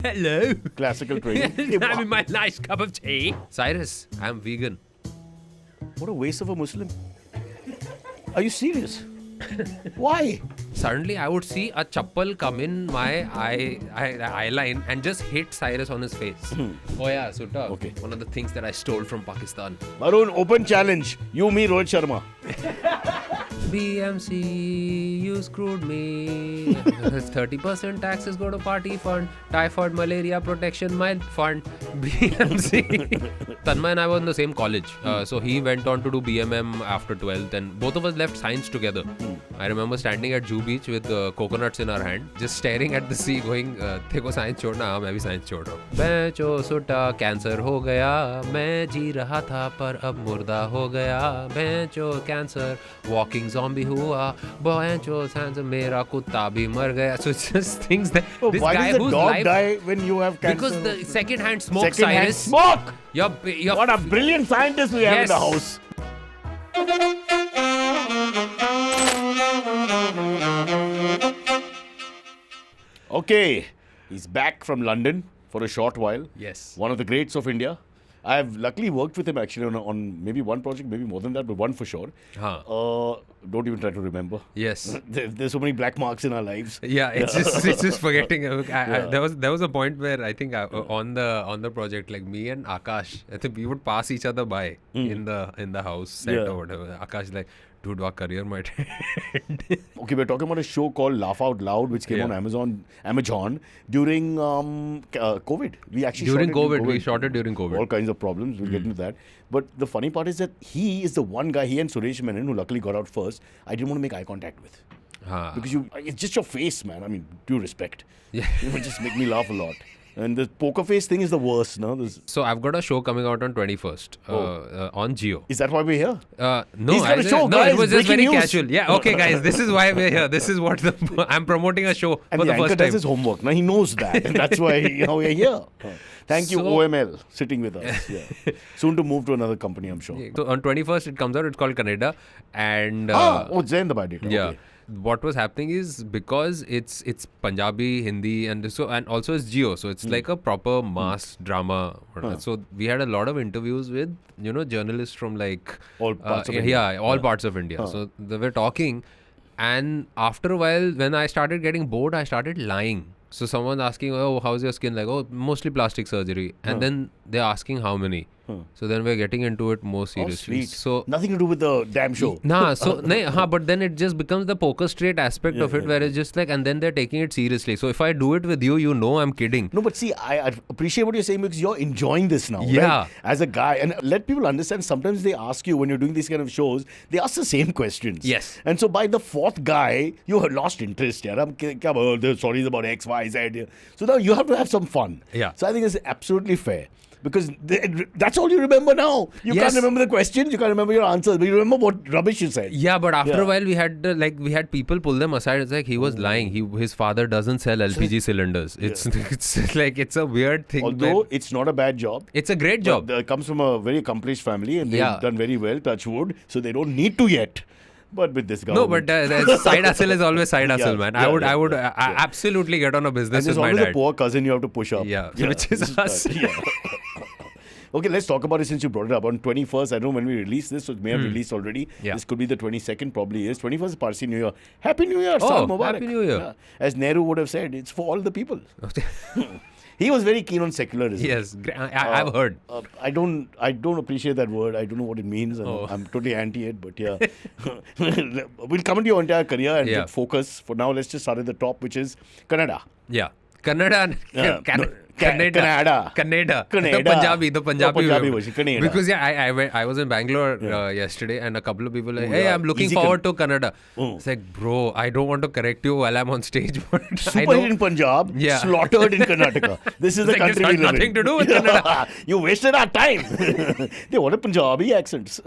Hello. Classical training. Having my nice cup of tea. Cyrus, I'm vegan. What a waste of a Muslim. Are you serious? Why? Suddenly, I would see a chappal come in my eye line and just hit Cyrus on his face. Oh yeah, Sutta. Okay. One of the things that I stole from Pakistan. Maroon, open challenge. You, me, Rohit Sharma. BMC, you screwed me. 30% taxes go to party fund. Typhoid, malaria protection, my fund. BMC. Tanmay and I were in the same college. So he went on to do BMM after 12th and both of us left science together. I remember standing at Jew Beach with coconuts in our hand, just staring at the sea going, "Teko science छोड़ना, हाँ मैं भी science छोड़ रहा हूँ." बेंचो सुट्टा cancer हो गया, मैं जी रहा था पर अब मुर्दा हो गया. बेंचो कैंसर walking zombie हुआ, बेंचो कैंसर मेरा कुत्ता भी मर गया. So it's just things that this why guy does the whose dog life die when you have cancer? because the second-hand smoke, Second-hand Cyrus. smoke! You're What a brilliant scientist we have in Yes. the house. Okay, he's back from London for a short while. Yes. One of the greats of India. I've luckily worked with him actually on maybe one project, maybe more than that, but one for sure. Don't even try to remember. Yes. There's so many black marks in our lives. Yeah, it's just forgetting. There was a point where I think on the project, like me and Akash, I think we would pass each other by in the house set or whatever. Akash is like, dude, our career might end. Okay, we're talking about a show called Laugh Out Loud, which came on Amazon during COVID. We actually We shot it during COVID. All kinds of problems. We'll get into that. But the funny part is that he is the one guy, he and Suresh Menon, who luckily got out first, I didn't want to make eye contact with. Because it's just your face, man. I mean, due respect. Yeah. You would just make me laugh a lot. And the poker face thing is the worst, no? So I've got a show coming out on 21st on Jio. Is that why we're here? No, He's got a show, no, guys, it was just very breaking news. casual. Yeah, okay, guys, this is why we're here. This is what I'm promoting a show And for the the anchor first does time. his homework. Now he knows that. And that's why we're here. Thank you, So- OML, sitting with us. Yeah. Soon to move to another company, I'm sure. So on 21st it comes out. It's called Canada, and it's there in the biodata. yeah. Okay. What was happening is because it's Punjabi, Hindi, and also it's Jio, so it's like a proper mass drama. So we had a lot of interviews with journalists from like All parts of India. all parts of India. So they were talking, and after a while, when I started getting bored, I started lying. So someone's asking, "Oh, how's your skin?" Like, "Oh, mostly plastic surgery," and then they're asking how many. So then we're getting into it more seriously. Sweet. So Nothing to do with the damn show. but then it just becomes the poker straight aspect of it, where it's just like, and then they're taking it seriously. So if I do it with you, I'm kidding. No, but see, I appreciate what you're saying because you're enjoying this now. Yeah. Right? As a guy. And let people understand, sometimes they ask you, when you're doing these kind of shows, they ask the same questions. Yes. And so by the fourth guy, you have lost interest. The stories about X, Y, Z. So now you have to have some fun. Yeah. So I think it's absolutely fair. Because that's all you remember now. You can't remember the questions, you can't remember your answers, but you remember what rubbish you said. Yeah, but after a while, we had people pull them aside. It's like he was lying. His father doesn't sell LPG cylinders. It's a weird thing. Although it's not a bad job. It's a great job. It comes from a very accomplished family and they've done very well, touch wood, so they don't need to yet. But with this government. No, but side hustle is always side hustle, man. I would yeah. absolutely get on a business And with my there's always dad. a poor cousin you have to push up. Yeah, which is us. Okay, let's talk about it since you brought it up. On 21st, I don't know when we release this, so it may have released already. Yeah. This could be the 22nd, probably is. 21st is Parsi New Year. Happy New Year, Oh, Saal Mubarak. Happy New Year. Yeah. As Nehru would have said, it's for all the people. He was very keen on secularism. Yes, I've heard. I don't appreciate that word. I don't know what it means. And I'm totally anti it, but yeah. We'll come into your entire career and get focus. For now, let's just start at the top, which is Canada. Yeah. Canada. Canada. The Punjabi version. Canada. Because I was in Bangalore yesterday, and a couple of people like, "Hey, I'm looking Easy forward to Canada." It's like, bro, I don't want to correct you while I'm on stage, but I Super know. hit in Punjab, slaughtered in Karnataka. This is the It's like country it's we got live in. nothing to do with Canada. You wasted our time. They wanted Punjabi accents.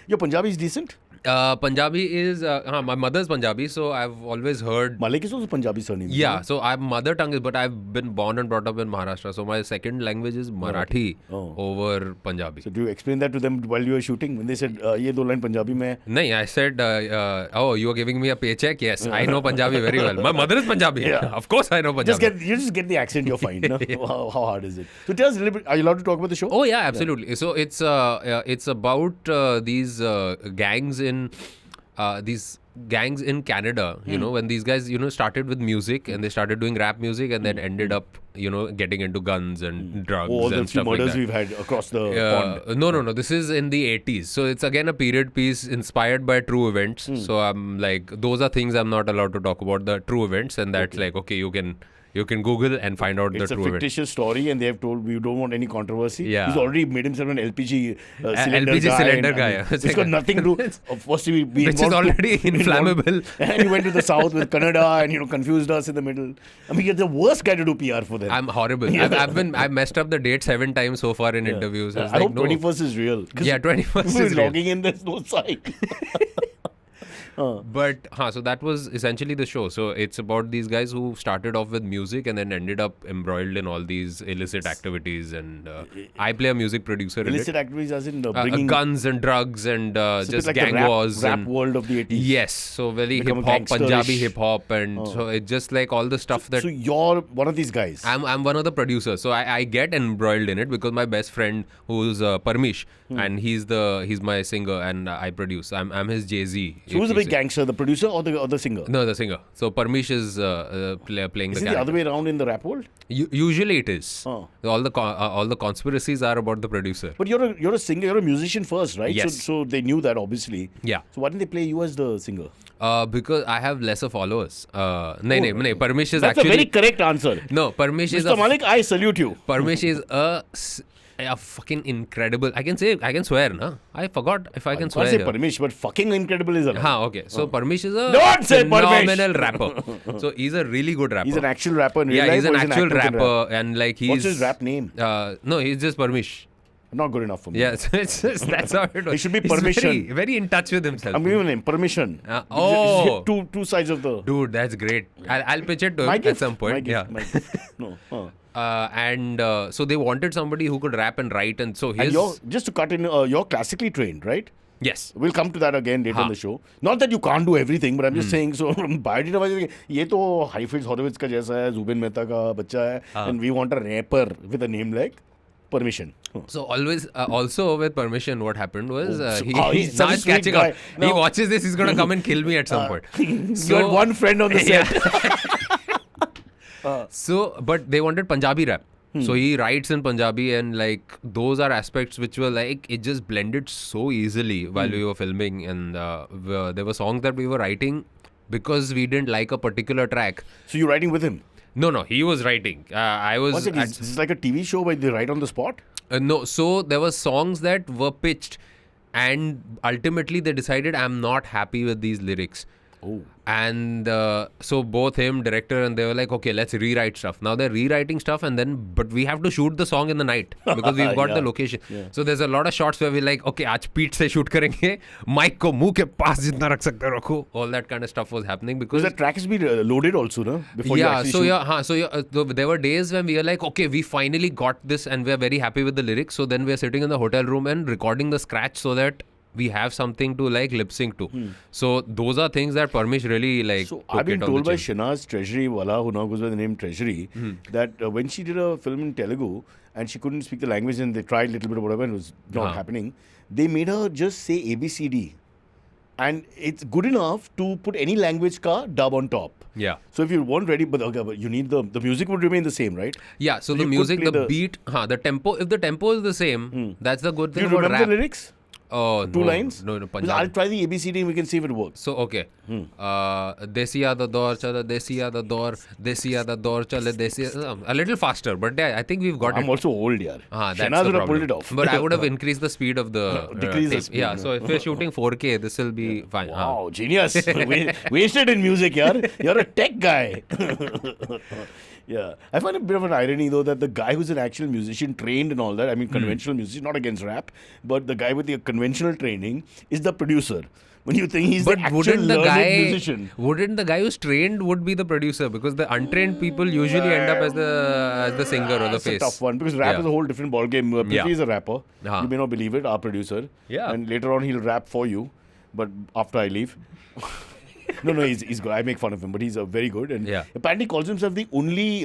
Your Punjabi is decent? Punjabi is my mother's Punjabi, so I've always heard. Malik is also Punjabi surname. Yeah, so I'm mother tongue is, but I've been born and brought up in Maharashtra. So my second language is Marathi over Punjabi. So do you explain that to them while you were shooting when they said ye do line Punjabi mein? No, I said, oh, you are giving me a paycheck? Yes, I know Punjabi very well. My mother is Punjabi. Of course I know Punjabi. Just get the accent, you're fine. No? How hard is it? So tell us a little bit, are you allowed to talk about the show? Oh yeah, absolutely. So it's about these gangs in Canada, you know, when these guys, you know, started with music and they started doing rap music and then ended up, you know, getting into guns and drugs all and the stuff like murders that. we've had across the pond. No. This is in the 80s. So it's again a period piece inspired by true events. So I'm like, those are things I'm not allowed to talk about, the true events. And that's like, okay, you can Google and find out the true It's a events. fictitious story and they have told we don't want any controversy. Yeah. He's already made himself an LPG LPG cylinder guy. It's got nothing to do. First we Which is already inflammable. And he went to the south with Canada and, you know, confused us in the middle. I mean, you're the worst guy to do PR for them. I'm horrible. I've messed up the date 7 times so far in interviews. I hope 21st is real. Yeah, 21st is real. Logging in, there's no sign. But so that was essentially the show. So it's about these guys who started off with music and then ended up embroiled in all these illicit activities. And I play a music producer. Illicit activities as in bringing guns and drugs and just like gang wars. Rap world of the 80s. Yes. So very Become hip hop, gangsterish. Punjabi hip hop, and so it's just like all the stuff that. So you're one of these guys. I'm one of the producers, so I get embroiled in it because my best friend who's Parmish and he's my singer and I produce. I'm his Jay-Z. So who's the big gangster, the producer or the singer? No, the singer. So Parmish is playing Is the it the other way around in the rap world? Usually it is. All the conspiracies are about the producer. But you're a singer, you're a musician first, right? Yes. So they knew that obviously. Yeah. So why didn't they play you as the singer? Because I have lesser followers. No. Parmish is That's actually a very correct answer. No, Parmish is Mr. Malik, I salute you. Parmish is a fucking incredible. I can swear, na? I forgot if I can swear. I say here. Parmish, but fucking incredible is a Okay. So Parmish is a Don't say phenomenal rapper. So he's a really good rapper. He's an actual rapper in real life. He's an or actual actor who can rapper, rap? and like he's. What's his rap name? No, he's just Parmish. Not good enough for me. Yeah, so it's just, that's how it was. He should be He's Permission. very in touch with himself. I'm giving him permission. Oh. Two sides of the. Dude, that's great. I'll pitch it to him at some point. My gift. No. And so they wanted somebody who could rap and write, and so his. And just to cut in, you're classically trained, right? Yes. We'll come to that again later in the show. Not that you can't do everything, but I'm just saying, so biodynamic, ये तो Heifetz Horowitz का जैसा है, Zubin Mehta का बच्चा है, and we want a rapper with a name like Permission. So always, also with Permission, what happened was he's now such a he's sweet catching guy. up. He watches this, he's gonna come and kill me at some point. You had one friend on the set. So, but they wanted Punjabi rap. So he writes in Punjabi, and like those are aspects which were like it just blended so easily while we were filming, and there were songs that we were writing because we didn't like a particular track. So you're writing with him? No, he was writing. I was. Is this like a TV show where they write on the spot? No, so there were songs that were pitched, and ultimately they decided I'm not happy with these lyrics. Oh. And so both him, director, and they were like, okay, let's rewrite stuff. Now they're rewriting stuff, but we have to shoot the song in the night because we've got the location. Yeah. So there's a lot of shots where we're like, okay, आज पीठ से shoot करेंगे, mic को मुंह के पास जितना रख सकते रखो. All that kind of stuff was happening because the track has been loaded also, no? Before there were days when we were like, okay, we finally got this, and we're very happy with the lyrics. So then we're sitting in the hotel room and recording the scratch so that we have something to like lip sync to. So those are things that Parmish really like. So I've been told by Shinaz Treasury Wala, who now goes by the name Treasury, that when she did a film in Telugu and she couldn't speak the language and they tried a little bit of whatever and it was not happening, they made her just say ABCD. And it's good enough to put any language ka dub on top. Yeah. So if you weren't ready, but you need the music would remain the same, right? Yeah. So the music, the beat, the tempo. If the tempo is the same, that's the good thing about rap. Do you remember the lyrics? Oh, Two lines? No, Punjabi. I'll try the ABCD and we can see if it works. So, okay. Desiya the door chala, desiya the door chale, desiya. A little faster, but yeah, I think we've got it. I'm also old, yaar. That's the problem. Pulled it off. But I would have increased the speed of the Decrease the speed. Yeah, so if we're shooting 4K, this will be fine. Wow, genius. Wasted in music, yaar. You're a tech guy. Yeah. I find a bit of an irony though that the guy who's an actual musician trained and all that, I mean conventional musician, not against rap, but the guy with the conventional training is the producer. When you think he's But the actual wouldn't the learned guy musician. wouldn't the guy who's trained would be the producer, because the untrained people usually end up as the singer or the That's a face. tough one because rap Yeah. is a whole different ballgame. Prithvi Yeah. is a rapper. Uh-huh. You may not believe it, our producer. Yeah. And later on he'll rap for you, but after I leave. No, he's good. I make fun of him, but he's very good. And Yeah. apparently calls himself the only,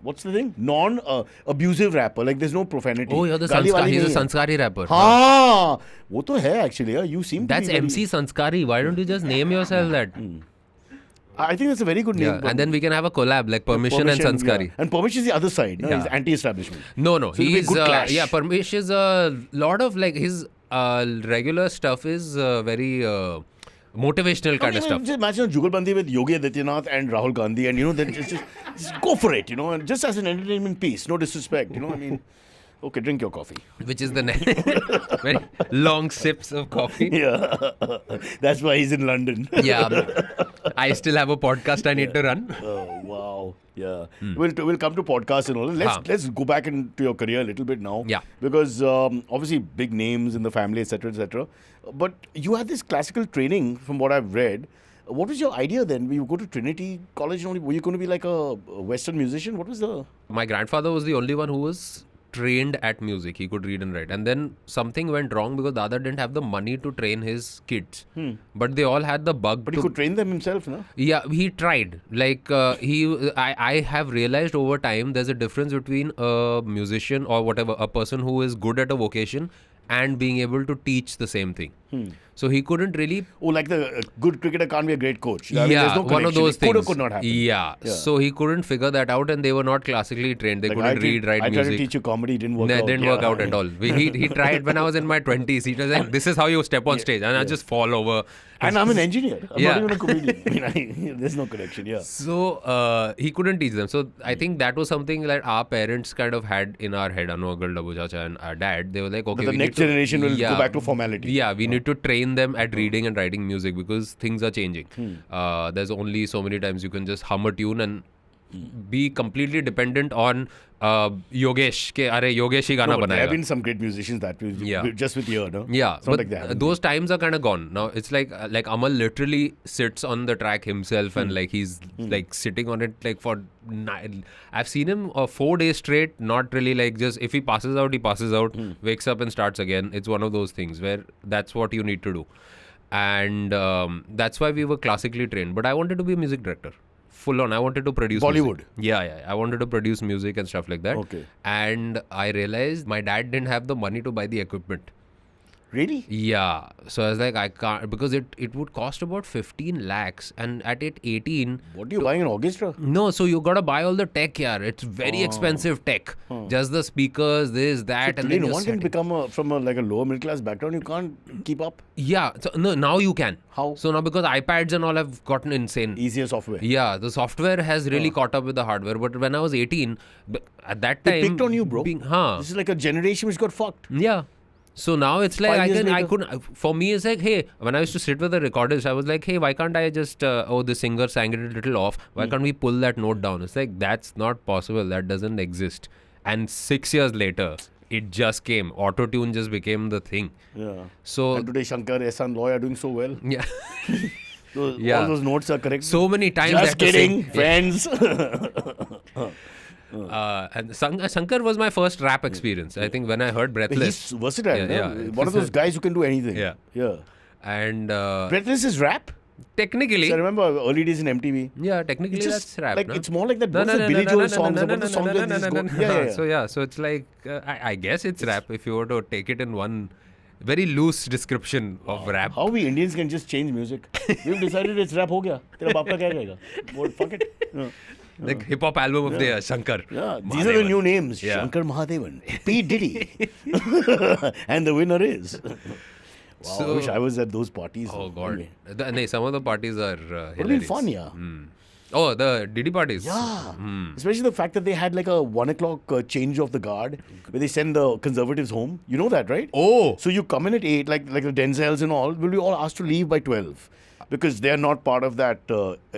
what's the thing? Non-abusive rapper. Like there's no profanity. Oh, you're the गाली वाली he's a नहीं है. sanskari rapper. हाँ, वो तो है actually. Yeah. You seem That's to be MC Sanskari. Why don't you just name yourself that? I think that's a very good name. Yeah, and then we can have a collab like Permission and Sanskari. Yeah. And Permission is the other side. Yeah. Yeah. He's anti-establishment. No, So it'll be a he's good clash. Permission is a lot of like his regular stuff is very motivational kind of stuff. Just imagine a Jugalbandi with Yogi Adityanath and Rahul Gandhi, and then just go for it, and just as an entertainment piece, no disrespect, I mean, okay, drink your coffee. Which is the very long sips of coffee. Yeah, that's why he's in London. Yeah, I still have a podcast I need to run. Oh wow, yeah. We'll come to podcasts and all. Let's go back into your career a little bit now. Yeah. Because obviously big names in the family, etc., etc. But you had this classical training, from what I've read. What was your idea then? You go to Trinity College only. Were you going to be like a Western musician? What was the? My grandfather was the only one who was trained at music. He could read and write. And then something went wrong because Dada didn't have the money to train his kids. But they all had the bug. But he could train them himself, no? Yeah, he tried. Like I have realized over time there's a difference between a musician or whatever, a person who is good at a vocation and being able to teach the same thing. So he couldn't really. Oh, like the good cricketer can't be a great coach. I mean, Yeah, there's no one of connection. those It things. could not happen. Yeah. So he couldn't figure that out, and they were not classically trained. They Like, couldn't read, write I tried music. to teach you comedy, it didn't work No, out. it didn't work out at all. He tried when I was in my 20s. He was like, this is how you step on stage. And I just fall over. And I'm an engineer. I'm Yeah. not even a comedian. I mean, there's no connection, yeah. So he couldn't teach them. So I think that was something that our parents kind of had in our head, Anu Uncle, Dabu Chacha and our dad. They were like, okay, But the we next need to- generation will Yeah. go back to formality. Yeah, we need to train them at reading and writing music because things are changing. There's only so many times you can just hum a tune and be completely dependent on Yogesh. Yogesh hi gana No, but there have banayega. been some great musicians that will just with ear, no? Yeah, It's not but like that. those times are kind of gone now. It's like Amal literally sits on the track himself and like he's like sitting on it like for I've seen him 4 days straight. Not really like just if he passes out, he passes out, wakes up and starts again. It's one of those things where that's what you need to do, and that's why we were classically trained. But I wanted to be a music director. Full on. I wanted to produce Bollywood. music. Yeah. I wanted to produce music and stuff like that. Okay. And I realized my dad didn't have the money to buy the equipment. Really? Yeah. So I was like, I can't, because it would cost about 15 lakhs. And at 18, What are you buying an orchestra? no, so you got to buy all the tech, yaar. It's very expensive tech. Just the speakers, this, that. So and today then no you're one can setting- become from a lower middle class background. You can't keep up. Yeah. So, no, now you can. How? So now because iPads and all have gotten insane. Easier software. Yeah, the software has really caught up with the hardware. But when I was 18, at that time... They picked on you, bro. Huh. This is like a generation which got fucked. Yeah. So now it's like 5 years I later. couldn't. For me, it's like, hey, when I used to sit with the recordist, I was like, hey, why can't I just? The singer sang it a little off. Why can't we pull that note down? It's like that's not possible. That doesn't exist. And 6 years later, it just came. Auto tune just became the thing. Yeah. So And today Shankar, Ehsan, Loy are doing so well. yeah, All those notes are correct. so many times. I Just had to kidding, sing. friends. And Shankar was my first rap experience. I think when I heard Breathless. He's versatile. Yeah, no? yeah. One of those guys who can do anything. Yeah. Yeah. And Breathless is rap. technically, So I remember early days in MTV. yeah, technically It's just that's rap. like no? it's more like that. What's the Billy Joel songs? What the songs that just go? Yeah. So it's like I guess it's rap if you were to take it in one very loose description of rap. How we Indians can just change music? We've decided it's rap. हो गया. तेरा बाप का क्या कहेगा? Well, fuck it. Yeah. Like hip hop album of the year, Shankar. Yeah, these are the new names. Yeah. Shankar Mahadevan, P. Diddy, and the winner is. Wow, I So- wish I was at those parties. Oh god. Anyway. Some of the parties are It would have hilarious. been fun, yeah. Oh, the Diddy parties. Yeah. Especially the fact that they had like a 1 o'clock change of the guard where they send the conservatives home. You know that, right? Oh. So you come in at 8, like the Denzels and all, will be all asked to leave by 12 because they are not part of that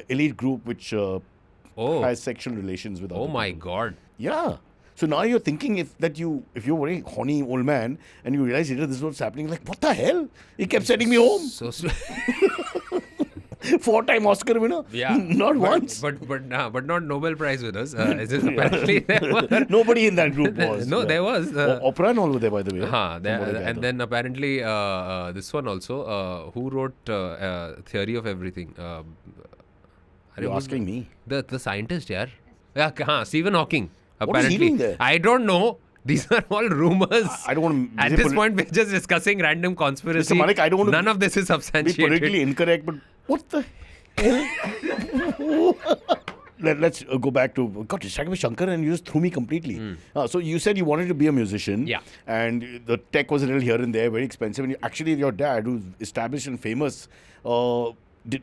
elite group which has sexual relations with other Oh my people. God. Yeah. So now you're thinking if you're a very horny old man and you realize later this is what's happening, like, what the hell? He kept sending me home. So 4-time Oscar winner. yeah, Not once. but not Nobel Prize winners. It's just apparently there were. Nobody in that group was. No, there was. Oprah and all were there, by the way. And then apparently this one also. Who wrote Theory of Everything? You're asking me. The scientist, yeah. Yeah, Stephen Hawking. What is he Apparently, doing there? I don't know. These are all rumors. I don't want to. At this point, we're just discussing random conspiracy. Mr. Malik, I don't want to None of this is be substantiated. politically incorrect, but what the hell? Let's go back to got distracted with Shankar and you just threw me completely. So you said you wanted to be a musician. Yeah. And the tech was a little here and there, very expensive. And actually, your dad, who's established and famous,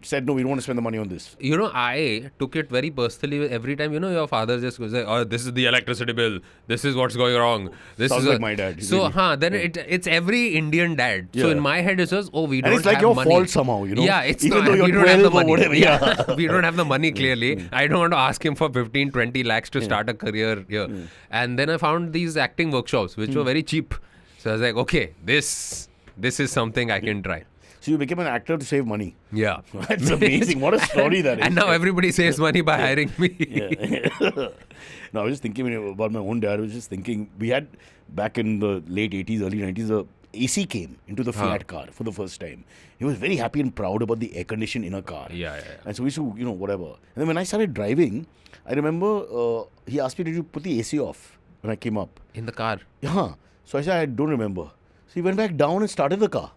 said, no, we don't want to spend the money on this. You know, I took it very personally. Every time, your father just goes, oh, this is the electricity bill. This is what's going wrong. This Sounds is like my dad. So, then it's every Indian dad. So Yeah. in my head, it says, oh, we don't And it's like have your money. fault somehow, Yeah, it's Even not. though you're We don't have the 12 or money. whatever. Yeah. We don't have the money, clearly. I don't want to ask him for 15, 20 lakhs to start a career here. And then I found these acting workshops, which were very cheap. So I was like, okay, this is something I can try. So you became an actor to save money. Yeah. That's amazing. What a story that is. And now everybody saves money by hiring me. No, I was just thinking about my own dad. I was just thinking, we had back in the late 80s, early 90s, the AC came into the Fiat car for the first time. He was very happy and proud about the air condition in a car. Yeah. And so we used to, whatever. And then when I started driving, I remember he asked me, did you put the AC off when I came up? In the car. Yeah. So I said, I don't remember. So he went back down and started the car.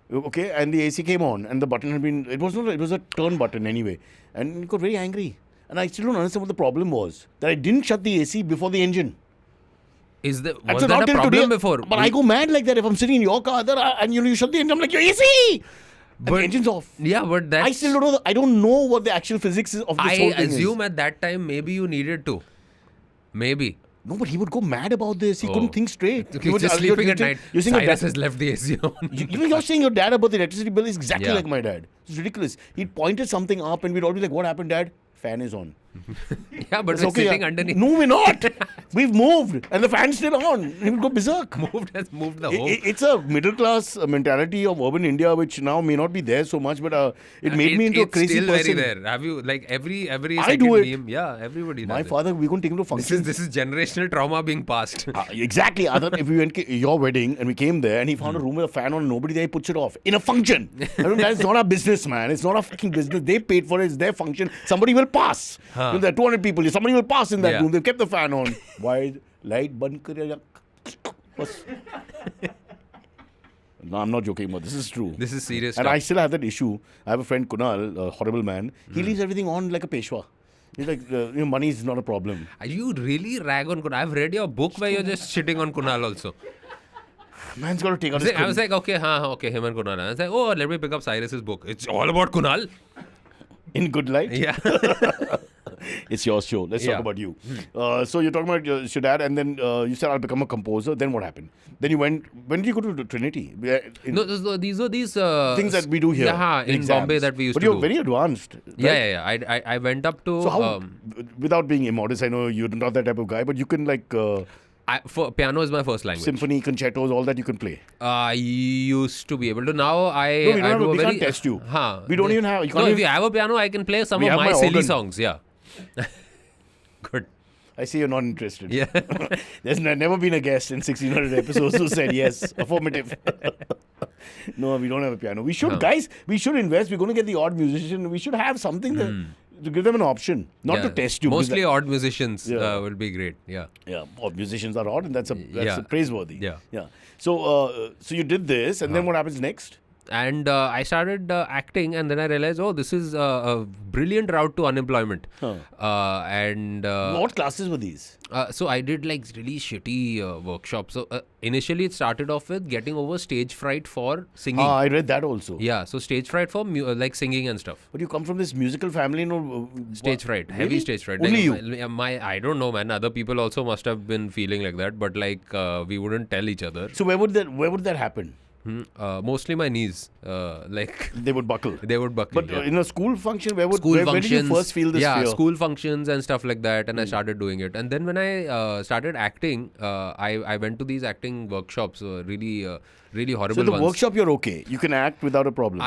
Okay, and the AC came on, and the button had been, it was a turn button anyway. And he got very angry. And I still don't understand what the problem was. That I didn't shut the AC before the engine. Was So that now a till problem today, before? But I go mad like that if I'm sitting in your car and you shut the engine, I'm like, your AC! And the engine's off. Yeah, but that's... I still don't know, I don't know what the actual physics is of this whole thing is. I assume at that time maybe you needed to. Maybe. No, but he would go mad about this. He couldn't think straight. Okay, He was just sleeping at night. You're saying your Cyrus dad, has left the AC on. you're saying your dad about the electricity bill is exactly Yeah. like my dad. It's ridiculous. He'd pointed something up and we'd all be like, what happened, Dad? Fan is on. Yeah, but It's we're okay, sitting yeah. underneath. No, we're not. We've moved and the fan's still on. He would go berserk. Moved the whole... It's a middle class mentality of urban India, which now may not be there so much, but it made me into a crazy It's person. still very there. Have you, like, every I second do it. meme? Yeah, everybody My does father, we couldn't take him to it. functions. This is generational trauma being passed. Exactly. If we went to your wedding and we came there and he found a room with a fan on, nobody there, he puts it off in a function. I mean, that's not our business, man. It's not our fucking business. They paid for it. It's their function. Somebody will pass. There are 200 people. Somebody will pass in that Yeah. room. They've kept the fan on. Why? Light band kare. No, I'm not joking about this. This is true. This is serious And stuff. I still have that issue. I have a friend, Kunal, a horrible man. He leaves everything on like a Peshwa. He's like, money is not a problem. You really rag on Kunal. I've read your book where you're just shitting on Kunal also. Man's got to take out his I was like, okay, him and Kunal. I was like, oh, let me pick up Cyrus's book. It's all about Kunal. in good light. Yeah. It's your show. Let's Yeah. talk about you. So you're talking about your dad, and then you said, I'll become a composer. Then what happened? Then you went, when did you go to Trinity? No, these were these things that we do here. Yeah, in exams. Bombay that we used but to you're do. very advanced. Right? Yeah. I went up to... So how, without being immodest, I know you're not that type of guy, but you can like for piano is my first language. symphony, concertos, all that you can play. I used to be able to. Now No, we, don't have, we can't test you. We don't even have... You can't No, if even, you have a piano, I can play some We of have my my silly organ. songs. Yeah. Good. I see you're not interested. Yeah. There's never been a guest in 1600 episodes who said yes, affirmative. No, we don't have a piano. We should, guys, we should invest. We're going to get the odd musician. We should have something to give them an option, not to test you. Mostly odd musicians Yeah. will be great. Yeah. Yeah, odd musicians are odd, and that's Yeah. praiseworthy. Yeah. So, so you did this, and then what happens next? And I started acting, and then I realized, oh, this is a brilliant route to unemployment. What classes were these? So I did like really shitty workshops. So initially it started off with getting over stage fright for singing. I read that also. Yeah, so stage fright for like singing and stuff. But you come from this musical family, no? Stage fright, heavy Really? stage fright. Only Like, you? I don't know, man. Other people also must have been feeling like that, but like we wouldn't tell each other. So where would that happen? Mostly my knees. They would buckle. They would buckle. But yeah. in a school function, where did functions, you first feel this yeah, fear? school functions and stuff like that, and I started doing it. And then when I started acting, I went to these acting workshops, really horrible So the ones. workshop, you're okay. You can act without a problem.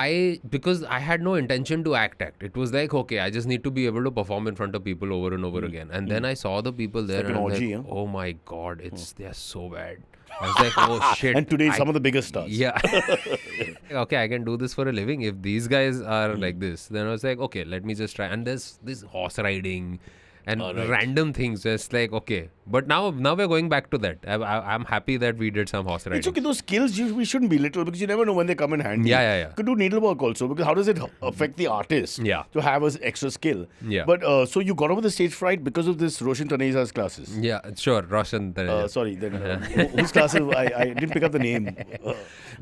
Because I had no intention to act. It was like, okay, I just need to be able to perform in front of people over and over again. And then I saw the people there, like an and I'm orgy, like, huh? oh my god, they're so bad. I was like, oh shit. And today, some of the biggest stars. Yeah. Okay, I can do this for a living. If these guys are like this, then I was like, okay, let me just try. And there's this horse riding and random things. Just like, okay. But now we're going back to that. I'm happy that we did some horse riding. It's okay. Those skills, we shouldn't belittle because you never know when they come in handy. Yeah. You could do needlework also, because how does it affect the artist Yeah. to have an extra skill? Yeah. But so you got over the stage fright because of this Roshan Taneja's classes. Yeah, sure. Roshan. Sorry, then whose classes? I didn't pick up the name.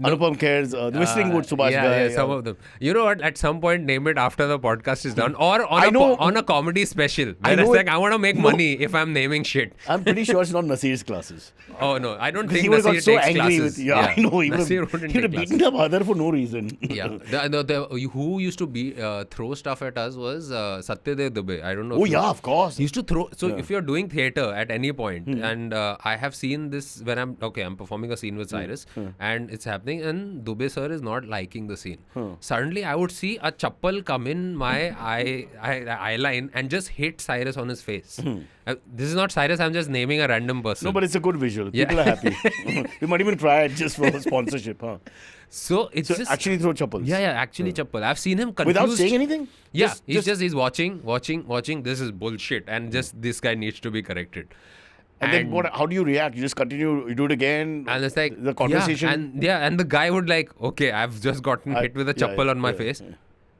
Anupam Kher's, the Whistling Wood Subhash guy. Yeah, some of them. You know what? At some point, name it after the podcast is done, or on a comedy special. Where it's like, I want to make money if I'm naming shit. I'm pretty sure it's not Nasir's classes. Oh no, I don't think He would have Nasir got so takes angry classes. with. Yeah, I know. He would Nasir have wouldn't take beaten up Aadar for no reason. Yeah, who used to throw stuff at us was Satyadev Dubey. I don't know. Oh yeah, of course. He used to throw. So if you're doing theatre at any point, and I have seen this when I'm performing a scene with Cyrus, and it's happening, and Dubey sir is not liking the scene. Suddenly, I would see a chappal come in my eye line and just hit Cyrus on his face. This is not Cyrus. I'm just naming a random person. No, but it's a good visual. Yeah. People are happy. We might even try it just for sponsorship, huh? So it's just actually throw chappals. Yeah, actually chappal. I've seen him confused. Without saying anything? Yeah, he's watching. This is bullshit, and just this guy needs to be corrected. And then what? How do you react? You just continue, you do it again? And it's like the conversation? and the guy would like, okay, I've just gotten hit with a chappal on my face.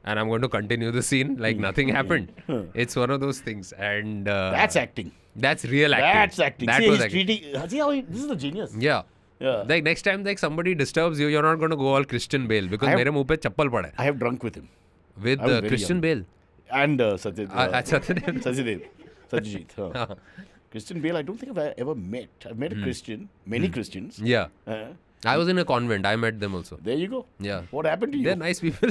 And I'm going to continue the scene like nothing happened. It's one of those things. And that's acting. That's real acting. That's acting. That See, was he's acting. treating. See how this is the genius. Yeah. Like next time, like somebody disturbs you, you're not going to go all Christian Bale because mere muh pe chappal pada hai. I have drunk with him. With Christian Bale. And Satyadev. Satyadev. Satyajit. Christian Bale, I don't think I've ever met. I've met a Christian, many Christians. Yeah. I was in a convent. I met them also. There you go. Yeah. What happened to you? They're nice people.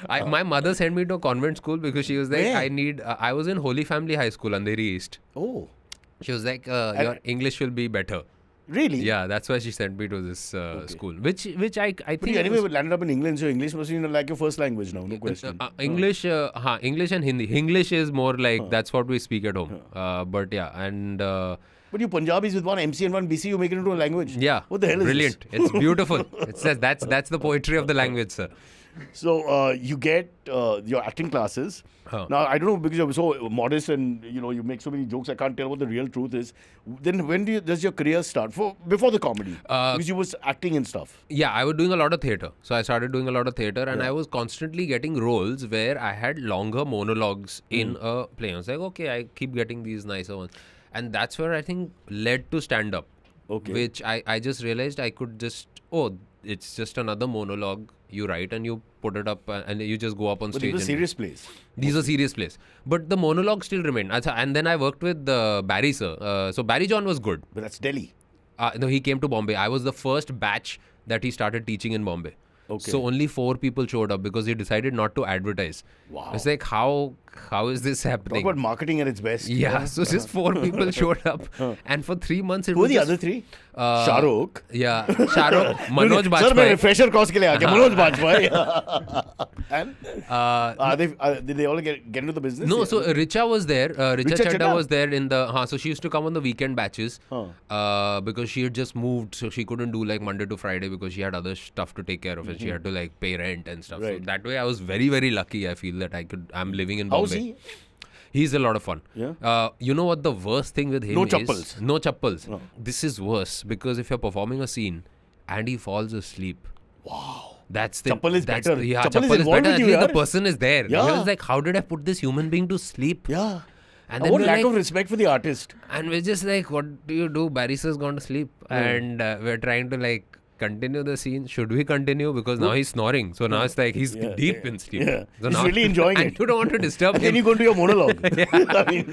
My mother sent me to a convent school because she was like, Where? I was in Holy Family High School, Andheri East. Oh. She was like, your English will be better. Really? Yeah, that's why she sent me to this school. Which I think. But you anyway landed up in England, so English must be like your first language now, no question. English and Hindi. English is more like that's what we speak at home. But yeah, and. But you Punjabis with one MC and one BC, you make it into a language. Yeah. What the hell is brilliant. this? It's beautiful. That's the poetry of the language, sir. So you get your acting classes. Now I don't know, because you're so modest and you make so many jokes. I can't tell what the real truth is. Then when does your career start? Before the comedy, because you was acting and stuff. Yeah, I was doing a lot of theatre. So I started doing a lot of theatre, and I was constantly getting roles where I had longer monologues in a play. I was like, okay, I keep getting these nicer ones, and that's where I think led to stand up. Okay. Which I just realized I could just it's just another monologue. You write and you put it up and you just go up on stage. These are serious plays. These are serious plays. But the monologue still remained. And then I worked with Barry sir. So Barry John was good. But that's Delhi. No, he came to Bombay. I was the first batch that he started teaching in Bombay. Okay. So only 4 people showed up because he decided not to advertise. Wow. It's like, how is this happening? Talk about marketing at its best. Yeah, so just 4 people showed up. And for 3 months it Who was are the other 3? Shahrukh. Yeah, Shahrukh, Manoj Bajpayee. Sir, मैं refresher course के लिए आ गया. Manoj Bajpayee. And did they all get into the business? No, so Richa was there. Richa Chadda was there in the. So she used to come on the weekend batches because she had just moved, so she couldn't do like Monday to Friday because she had other stuff to take care of, and she had to like pay rent and stuff. Right. So that way, I was very, very lucky. I feel that I'm living in Bombay. How's he? He's a lot of fun. Yeah. You know what the worst thing with him No is? chappals. No chappals. No. This is worse because if you're performing a scene and he falls asleep. Wow. That's the Chappal is better. Yeah, Chappal is chappal is involved better. with At you, least the yaar. person is there. Yeah. He was like, how did I put this human being to sleep? Yeah. And then what we're lack like, of respect for the artist. and we're just like, what do you do? Barry sir's gone to sleep. And we're trying to like continue the scene? Should we continue? Because now he's snoring. So now it's like he's deep in sleep. Yeah. So He's now, really enjoying and it. you don't want to disturb And him. then you go into your monologue. I mean,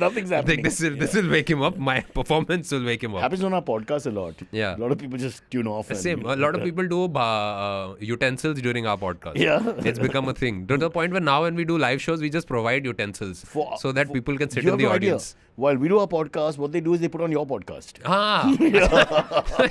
nothing's I happening. think this will wake him up. My performance will wake him up. Happens on our podcast a lot. Yeah. A lot of people just tune off. And, Same. A lot of people do utensils during our podcast. Yeah. It's become a thing. To the point where now when we do live shows, we just provide utensils so that people can sit You in have the no idea. audience. While we do our podcast, what they do is they put on your podcast.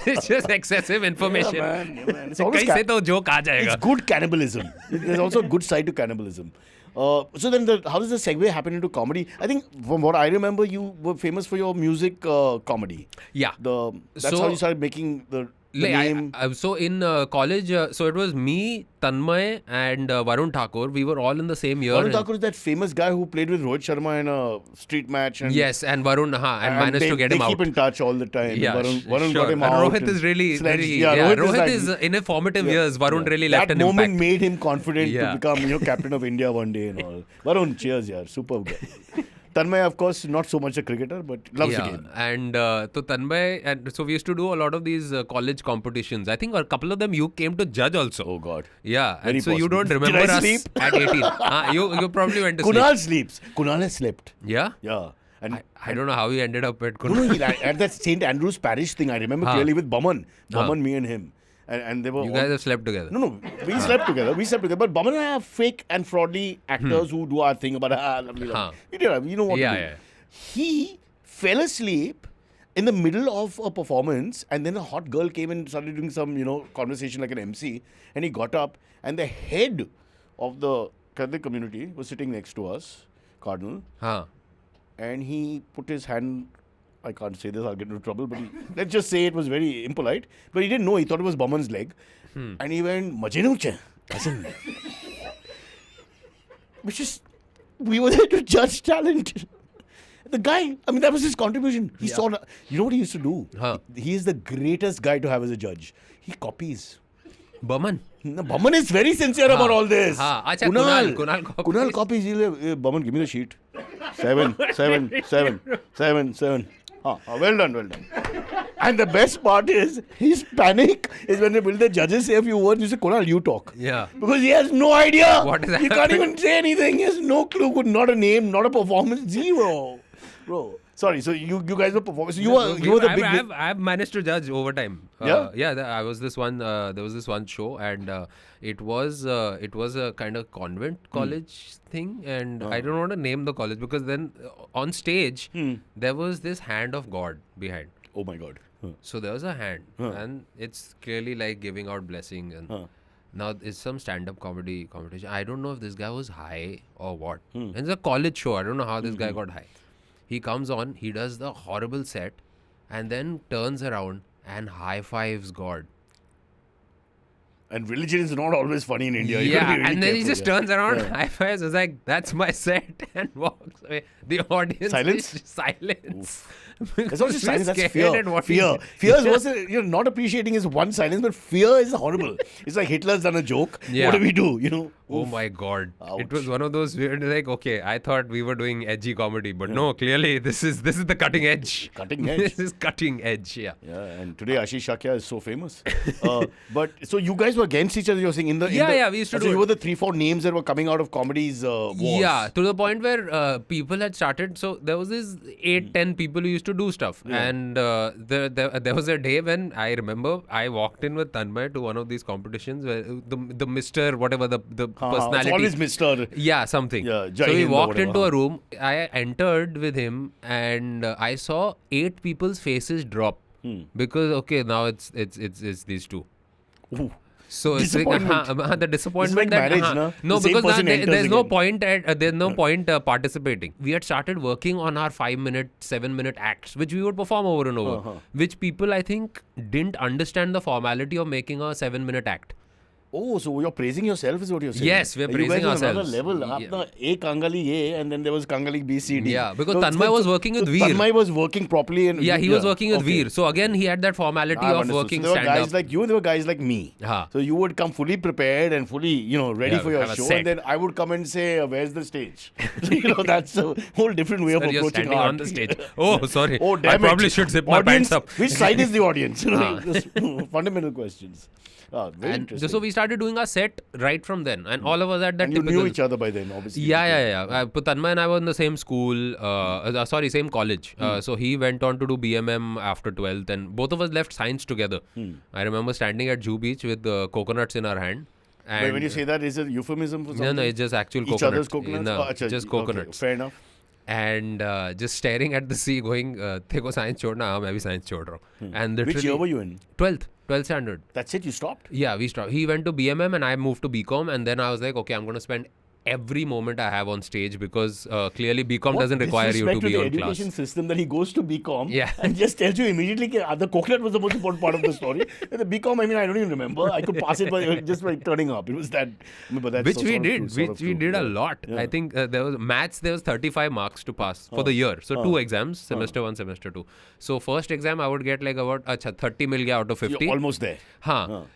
It's just excessive information. Man. It's कहीं almost से तो joke आ जाएगा. it's good cannibalism. There's also a good side to cannibalism. So then, how does the segue happen into comedy? I think from what I remember, you were famous for your music comedy. Yeah. That's So- how you started making the name. So in college, so it was me, Tanmay, and Varun Thakur. We were all in the same year. Varun and- Thakur is that famous guy who played with Rohit Sharma in a street match. And, Yes, and Varun, and and managed to get him they out. keep in touch all the time. Yeah, Varun sure. got him And out. Rohit is really, sledged- really, Rohit is like- in his formative years. Varun really left that an moment impact. made him confident to Yeah. become, captain of India one day and all. Varun, cheers, yaar. Superb guy. Tanmay, of course, not so much a cricketer, but loves the game. And so Tanmay, and so we used to do a lot of these college competitions. I think a couple of them you came to judge also. Oh, God. Yeah, Very and so you possible. don't remember Did I us sleep? at 18. You probably went to sleep. Kunal sleeps. Kunal has slept. Yeah? Yeah. And I don't know how he ended up at no, Kunal. at that St. Andrew's Parish thing, I remember clearly with Baman. Baman, me and him. And they were You all- guys have slept together. No, we slept together. But Baman and I are fake and fraudly actors who do our thing about lovely. We did, you know what to do. Yeah. He fell asleep in the middle of a performance, and then a hot girl came and started doing some, conversation like an MC, and he got up, and the head of the Catholic community was sitting next to us, Cardinal, Huh. and he put his hand. I can't say this, I'll get into trouble, but let's just say it was very impolite. But he didn't know, he thought it was Baman's leg. And he went, Maje nuche. Which is, we were there to judge talent. The guy, I mean, that was his contribution. He saw, you know what he used to do? Huh. He is the greatest guy to have as a judge. He copies. Baman. No, Baman is very sincere about all this. Acha, Kunal copies. Kunal copies. He'll Baman, give me the sheet. 7. Well done. And the best part is, his panic is when the judges say a few words, you say, Kunal, you talk. Yeah. Because he has no idea. What is He can't even say anything. He has no clue. Not a name, not a performance. Zero. Bro. Sorry, so you guys were performing. So you were the big... I've managed to judge over time. Yeah? I was this one. There was this one show, and it was a kind of convent college thing, and I don't want to name the college because then on stage there was this hand of God behind. Oh my God. So there was a hand, and it's clearly like giving out blessing. And now it's some stand-up comedy competition. I don't know if this guy was high or what. And it's a college show. I don't know how this guy got high. He comes on, he does the horrible set, and then turns around and high-fives God. And religion is not always funny in India. You gotta Yeah, be really and then he careful, just turns around, high-fives, is like, that's my set, and walks away. The audience Silence? is just silence. It's not just silence, that's Scared fear. at what Fear. he- Fear is worse than, not appreciating is one silence, but fear is horrible. It's like Hitler's done a joke. Yeah. What do we do? Oh Oof. my God. Ouch. It was one of those weird, like, okay, I thought we were doing edgy comedy, but no, clearly this is the cutting edge. Cutting edge. This is cutting edge, yeah. Yeah, and today Ashish Shakya is so famous. But so you guys were against each other, you're saying? Yeah, we used to so do you it. were the 3-4 names that were coming out of comedies wars. Yeah, to the point where people had started. So there was this 8-10 people who used to do stuff, and there was a day when I remember I walked in with Tanmay to one of these competitions where the Mister whatever the personality. It's always Mr. Yeah, something. Yeah, Jai so we Hind or walked whatever, into a room. I entered with him, and I saw 8 people's faces drop because okay, now it's these two. Ooh. So it's like Disappointment. the disappointment It's like that marriage, na? no, The same because person enters there's no again. point there's no point participating. We had started working on our 5-minute, 7-minute acts, which we would perform over and over, which people I think didn't understand the formality of making a 7-minute act. Oh, so you're praising yourself is what you're saying? Yes, we're praising you guys ourselves. Another level. Yeah. Apna A Kangali A and then there was Kangali B, C, D. Yeah, because Tanmay was working with Veer. Tanmay was working properly. And Yeah, he was working with okay. Veer. So again, he had that formality I've of understood. working So there were stand-up. guys like you and there were guys like me. Huh. So you would come fully prepared and fully, ready Yeah, for your have a show. set. And then I would come and say, where's the stage? That's a whole different way of Sir, you're approaching standing art. on the stage. Oh, sorry. Oh, damn I it. probably should zip my Audience, pants up. Which side is the audience? Just fundamental questions. Very And interesting. so we started doing our set right from then. And all of us had that And you typical... knew each other by then, obviously. Yeah. Tanmay and I were in the same school, same college. So he went on to do BMM after 12th and both of us left science together. I remember standing at Jew Beach with coconuts in our hand. And But when you say that, is it euphemism for something? No, it's just actual Each coconuts. other's coconuts? No, अच्छा, just okay, coconuts. fair enough. And just staring at the sea going, तेको science छोड़ना, हाँ मैं भी science छोड़ रहा हूँ. And literally... Which year were you in? 12th standard. That's it, you stopped? Yeah, we stopped. He went to BMM and I moved to BCom, and then I was like, okay, I'm going to spend every moment I have on stage because clearly BCom doesn't require you to be the on education class. system that he goes to BCom Yeah. and just tells you immediately that the coconut was the most important part of the story. And the BCom, I don't even remember. I could pass it by turning up. It was that. But that's Which sort we of did. true, Which we did a lot. Yeah. I think there was maths, there was 35 marks to pass for the year. So 2 exams, semester 1, semester 2. So first exam I would get like about 30 mil out of 50. You're almost there.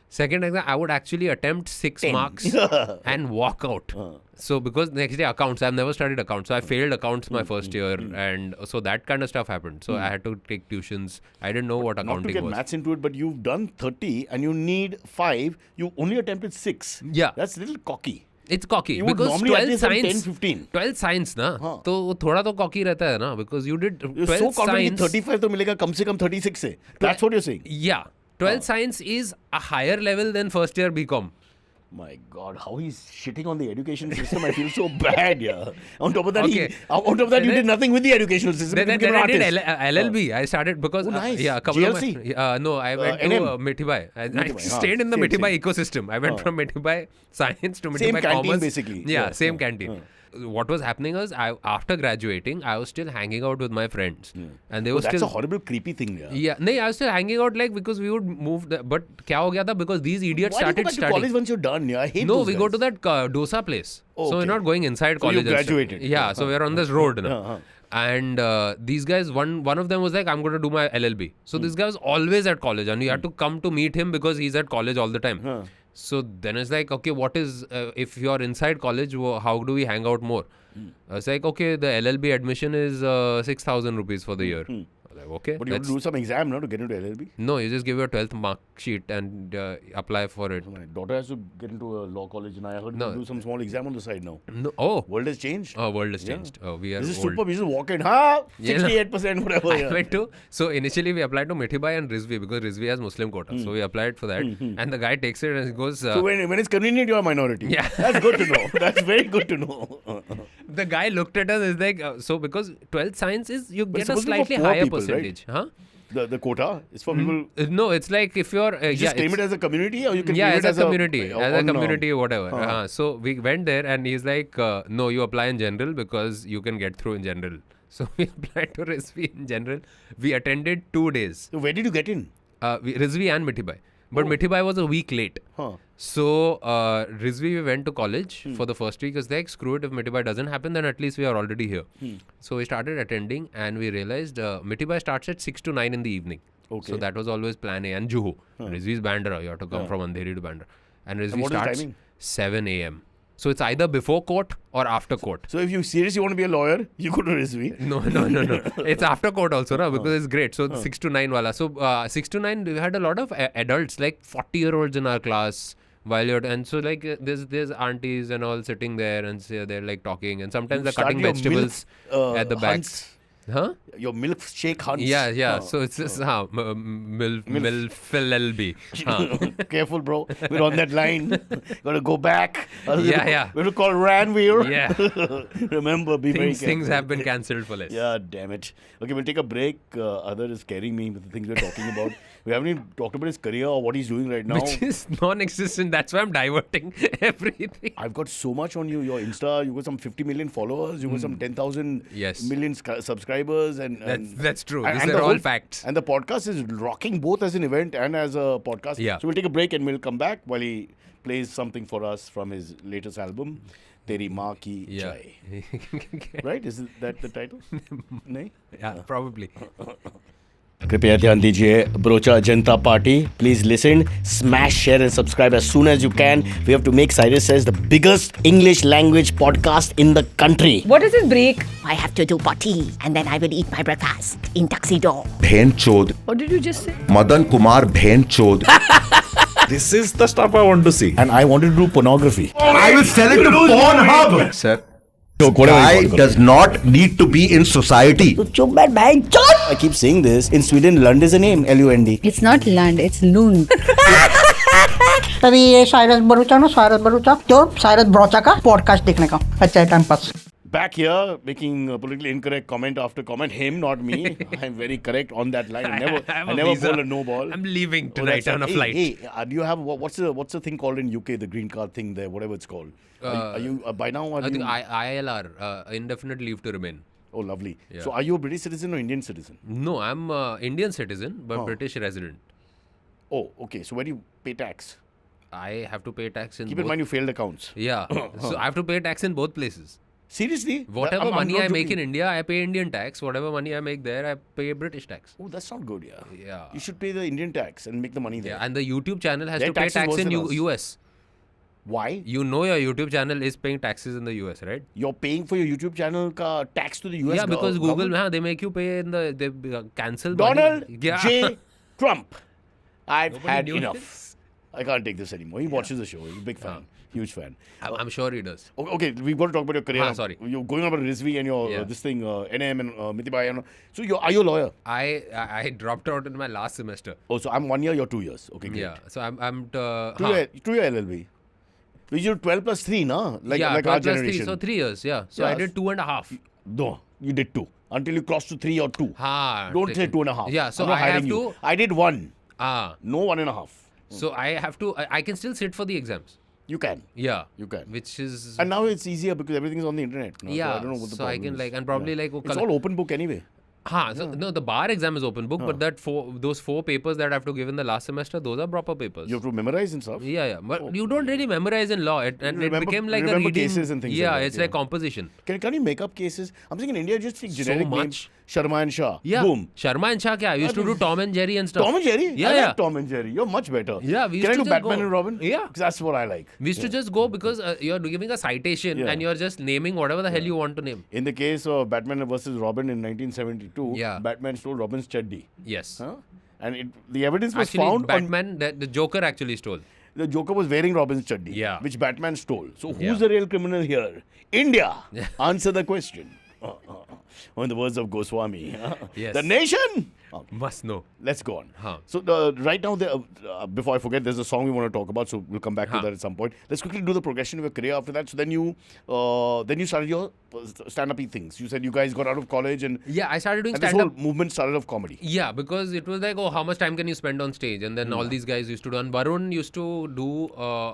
Second exam I would actually attempt 6 marks and walk out. So because next day accounts, I've never studied accounts. So I failed accounts my first year and so that kind of stuff happened. So I had to take tuitions. I didn't know what accounting Not to get was. maths into it, but you've done 30 and you need 5. You only attempted 6. Yeah. That's a little cocky. It's cocky You would because normally at 12 least have science 10-15. 12 science ना हाँ. तो वो थोड़ा तो cocky रहता है ना because you did You're 12 so confident science. कि 35 तो मिलेगा कम से कम 36 से. That's what you're saying. Yeah, 12 science is a higher level than first year BCom. My God, how he's shitting on the education system. I feel so bad, yeah. On top of that, Okay. you did nothing with the educational system. Then You became an I did artist. LLB. I started because Oh, nice. yeah, a couple GLC? of my, no, I went to NM? Mithibai. I Mithibai, stayed in the same, Mithibai same. ecosystem. I went from Mithibai science to Same Mithibai canteen, commerce. basically. Yeah, Yeah, same canteen. What was happening was, after graduating, I was still hanging out with my friends, and they were That's still. a horrible, creepy thing, yeah. Yeah, no, I was still hanging out because we would move. But क्या हो गया था because these idiots Why do you go started back to studying. college once you're done? Yeah, I hate No, those we guys. go to that dosa place. Oh, So we're okay. not going inside So you college. and stuff. graduated. Yeah, so we're on this road now. And these guys, one of them was like, I'm going to do my LLB. So this guy was always at college and you had to come to meet him because he's at college all the time. So then it's like, okay, what is, if you're inside college, how do we hang out more? It's like, okay, the LLB admission is 6,000 rupees for the year. I was like, okay. But you have to do some exam now to get into LLB? No, you just give your 12th mark sheet and apply for it. So my daughter has to get into a law college and I heard No. you do some small exam on the side now. No, oh, World has changed. world has changed. We are This is old. super. We just walk in. Ha! Yeah, no. 68% whatever. I Yeah. went to, so initially we applied to Mithibai and Rizvi because Rizvi has Muslim quota. So we applied for that. And the guy takes it and he goes, So when it's convenient, you're a minority. Yeah. That's good to know. That's very good to know. the guy looked at us and is like, so because 12th science is, you But get it's a supposed to be for slightly poor higher people, right? percentage. Huh? The quota is for people. No, it's like if you're, You just claim it as a community or you can claim it as a community, on, whatever. So we went there and he's like, no, you apply in general because you can get through in general. So we applied to Rizvi in general. We attended 2 days. So where did you get in? Rizvi and Mithibai. But Mithibai was a week late. So Rizvi, we went to college for the first week. It's like, screw it, if Mithibai doesn't happen, then at least we are already here. So we started attending and we realized Mithibai starts at 6 to 9 in the evening. Okay. So that was always plan A. And Juhu. Rizvi is Bandra. You have to come from Andheri to Bandra. And Rizvi what is the starts timing? 7 a.m. So it's either before court or after court. So if you seriously want to be a lawyer, you go to Rizvi. No. It's after court also, na, because it's great. So 6 to 9 wala. So 6 to 9, we had a lot of adults, like 40-year-olds in our class. And so like there's aunties and all sitting there and they're like talking. And sometimes they're cutting vegetables at the back. Hunts. Huh? Your milkshake hunts. Yeah. So it's just MILF-LLB. Careful, bro. We're on that line. Gotta go back. Yeah. We have to call Ranveer. Yeah. Remember, be very careful. Things have been cancelled for less. Yeah, damn it. Okay, we'll take a break. Aadar is scaring me with the things we're talking about. We haven't even talked about his career or what he's doing right now. Which is non-existent. That's why I'm diverting everything. I've got so much on you. Your Insta, you got some 50 million followers. You got some 10,000 Yes. million subscribers. subscribers and That's true. and These the are all whole- facts. And the podcast is rocking both as an event and as a podcast. Yeah. So we'll take a break and we'll come back while he plays something for us from his latest album, Teri Maa Ki Yeah. Chai. Right? Is that the title? No? Yeah, probably. कृपया ध्यान दीजिए ब्रोचा जनता party please listen smash share and subscribe as soon as you can. We have to make Cyrus says the biggest English language podcast in the country. What is this break? I have to do potty and then I will eat my breakfast in tuxedo. बहन चोद What did you just say? Madan Kumar बहन चोद This is the stuff I want to see. And I wanted to do pornography. I will sell it to Pornhub. Sir, So whatever guy you call it. does not need to be in society. I keep saying this. In Sweden, Lund is a name. Lund. It's not land, it's loon. तभी ये Cyrus Bharucha ना Cyrus Bharucha तो Cyrus Broacha का podcast देखने का अच्छा है time pass. Back here, making a politically incorrect comment after comment. Him, not me. I'm very correct on that line. I have a never visa. bowl a no ball. I'm leaving Oh, tonight that's on a right. flight. Hey, do you have what's the thing called in UK? The green card thing there, whatever it's called. Are you by now? Are I think you, ILR, indefinite leave to remain. oh, lovely. Yeah. So, are you a British citizen or Indian citizen? No, I'm Indian citizen, but British resident. Oh, okay. So, where do you pay tax? I have to pay tax in Keep both. in mind you failed accounts. Yeah. So I have to pay tax in both places. Seriously? Whatever I'm money not I make in joking. India, I pay Indian tax. Whatever money I make there, I pay British tax. Oh, that's not good, yeah. Yeah. You should pay the Indian tax and make the money there. Yeah, and the YouTube channel has Their to pay tax is tax worse in than us. US. Why? You know your YouTube channel is paying taxes in the US, right? You're paying for your YouTube channel ka tax to the US Yeah, because Google, government? they make you pay in they cancel Donald money. Yeah. J. Trump. I've Nobody had knew enough. this. I can't take this anymore. He watches the show. He's a big fan. Huge fan. I'm sure he does. Okay, we've got to talk about your career. Ah, now. sorry. You're going about Rizvi and your Yeah. this thing, NM and Mithibai. And, so are you a lawyer? I dropped out in my last semester. Oh, so I'm 1 year, you're 2 years. Okay, great. Yeah. So I'm Two year LLB. Which is 12 plus 3, na? Like our 12 plus 3, generation. so 3 years, yeah. So I Yes. did 2.5. No, you did 2. Until you crossed to 3 or 2. Ha, Don't say 2.5. Yeah, so I'm not I have hiring you. to. I did 1. No 1.5. So I have to. I can still sit for the exams. You can. Yeah. You can. Which is. And now it's easier because everything is on the internet. No? yeah. So I don't know what the so I problem can is. like and probably like. It's all open book anyway. So no, the bar exam is open book, but those 4 papers that I have to give in the last semester, those are proper papers. You have to memorize and stuff. Yeah. But you don't really memorize in law. It became like a remember reading. cases and things yeah, like that, it's yeah. like composition. Can you make up cases? I'm thinking in India, just take So generic much. names. Sharma and Shah. Yeah. Boom. Sharma and Shah, I used to do Tom and Jerry and stuff. Tom and Jerry? Yeah, I yeah. like Tom and Jerry. You're much better. Yeah, we used Can I to do just Batman go. and Robin? Yeah. Because that's what I like. We used to just go because you're giving a citation Yeah. and you're just naming whatever the hell you want to name. In the case of Batman versus Robin in 1972, Yeah. Batman stole Robin's chaddi. Yes. Huh? And the evidence was Actually, found on... Batman, the Joker actually stole. The Joker was wearing Robin's chaddi, Yeah. which Batman stole. So who's Yeah. the real criminal here? India. Answer the question. Or in the words of Goswami, Yes. the nation. Must know. Let's go on. Huh. So right now, before I forget, there's a song we want to talk about. So we'll come back to that at some point. Let's quickly do the progression of your career after that. So then you started your stand-up things. You said you guys got out of college and Yeah, I started doing this stand-up. whole movement started of comedy. Yeah, because it was like, oh, how much time can you spend on stage? And then all these guys used to do. And Varun used to do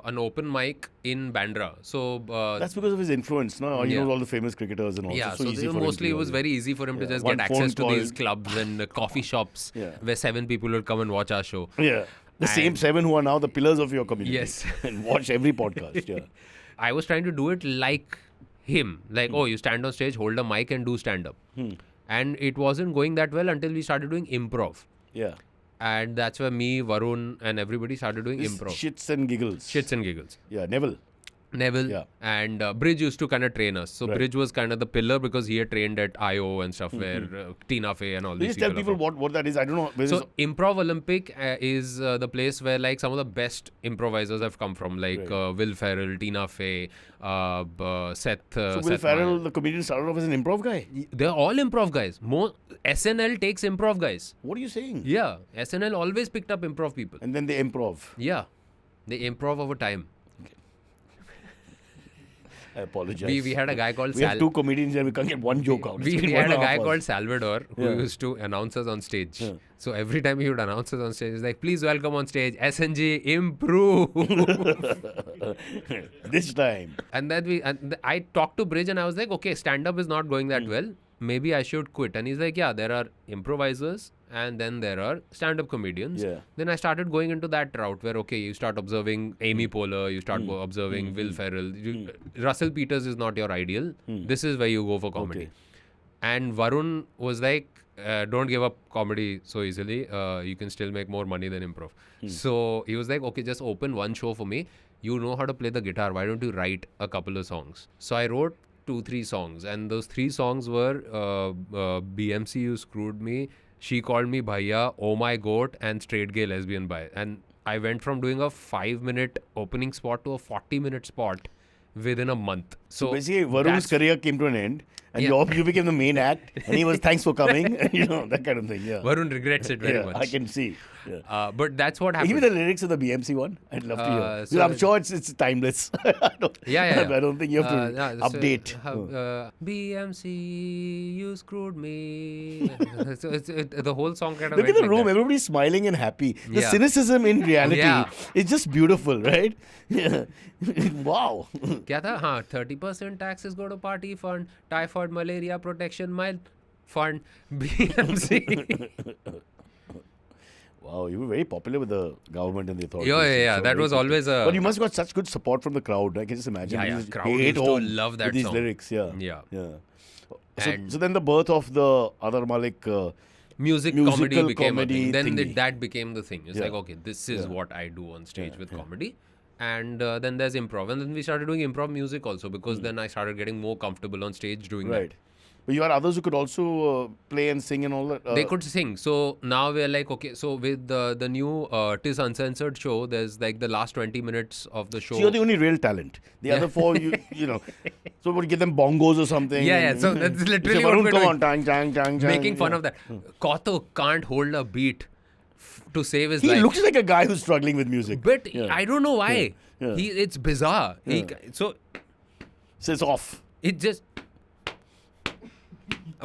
an open mic in Bandra. So That's because of his influence, no? He Yeah. knows all the famous cricketers and all. yeah, so so easy they for him mostly to it was do. very easy for him to just One get phone access to call. these clubs and coffee shops Yeah. where 7 people would come and watch our show. Yeah. The same 7 who are now the pillars of your community. Yes. And watch every podcast. Yeah. I was trying to do it like him. Like, oh, you stand on stage, hold a mic and do stand-up. And it wasn't going that well until we started doing improv. Yeah. And that's where me, Varun and everybody started doing This improv. Shits and giggles. Shits and giggles. Yeah, Neville. Neville Yeah. and Bridge used to kind of train us. So Right. Bridge was kind of the pillar because he had trained at IO and stuff where Tina Fey and all Can these you just tell people people are from. what that is? I don't know. Where So is- Improv Olympic is the place where like some of the best improvisers have come from, like Will Ferrell, Tina Fey, Seth. So Will Seth Ferrell, Meyer. the comedian, started off as an improv guy. They're all improv guys. SNL takes improv guys. What are you saying? Yeah, SNL always picked up improv people. And then they improv. Yeah, they improv over time. I apologize. We had a guy called We have 2 comedians and we can't get one joke out. It's We been had a 1.5 guy hours. called Salvador who Yeah. used to announce us on stage. Yeah. So every time he would announce us on stage, he's like, please welcome on stage, SNG, improve. This time. And then I talked to Bridge and I was like, okay, stand-up is not going that well. maybe I should quit. And he's like, yeah, there are improvisers and then there are stand-up comedians. Yeah. Then I started going into that route where, okay, you start observing Amy Poehler, you start observing Will Ferrell. Russell Peters is not your ideal. This is where you go for comedy. Okay. And Varun was like, don't give up comedy so easily. You can still make more money than improv. So he was like, okay, just open one show for me. You know how to play the guitar. Why don't you write a couple of songs? So I wrote 2-3 songs. And those 3 songs were BMC, You Screwed Me, She Called Me Bhaiya, Oh My Goat, and Straight Gay Lesbian Bi. And I went from doing a 5-minute opening spot to a 40-minute spot within a month. So basically, Varun's career came to an end. And you became the main act, and he was thanks for coming, that kind of thing. Yeah, Varun regrets it very much. I can see. Yeah. But that's what happened. Give me the lyrics of the BMC one. I'd love to hear. So I'm sure it's timeless. I don't think you have to update. BMC, you screwed me. So the whole song kind of look at went the like room. that. Everybody's smiling and happy. The Yeah. cynicism in reality Yeah. is just beautiful, right? Yeah. Wow. क्या था? हाँ, 30% taxes go to party fund, typhoid malaria protection mild fund, BMC. Wow, you were very popular with the government and the authorities. Yeah. So That very was popular. always a... But you must have got such good support from the crowd. I can just imagine. Yeah, You yeah. just Crowd hate used to home love that with these song. lyrics. Yeah. Yeah. So then the birth of the Aadar Malik musical comedy became a thing. Then thingy. that became the thing. It's Yeah. like, okay, this is what I do on stage with comedy. And then there's improv. And then we started doing improv music also because then I started getting more comfortable on stage doing Right. that. But you had others who could also play and sing and all that. They could sing. So now we're like, okay, so with the new Tis Uncensored show, there's like the last 20 minutes of the show. So you're the only real talent. The other 4, you know. So would give them bongos or something. Yeah. So that's literally say, what Varun, we're come doing. on, tang, tang, tang, tang. Making fun of that. Kautuk can't hold a beat to save his He life. looks like a guy who's struggling with music. But I don't know why. Yeah. It's bizarre. So it's off. it just...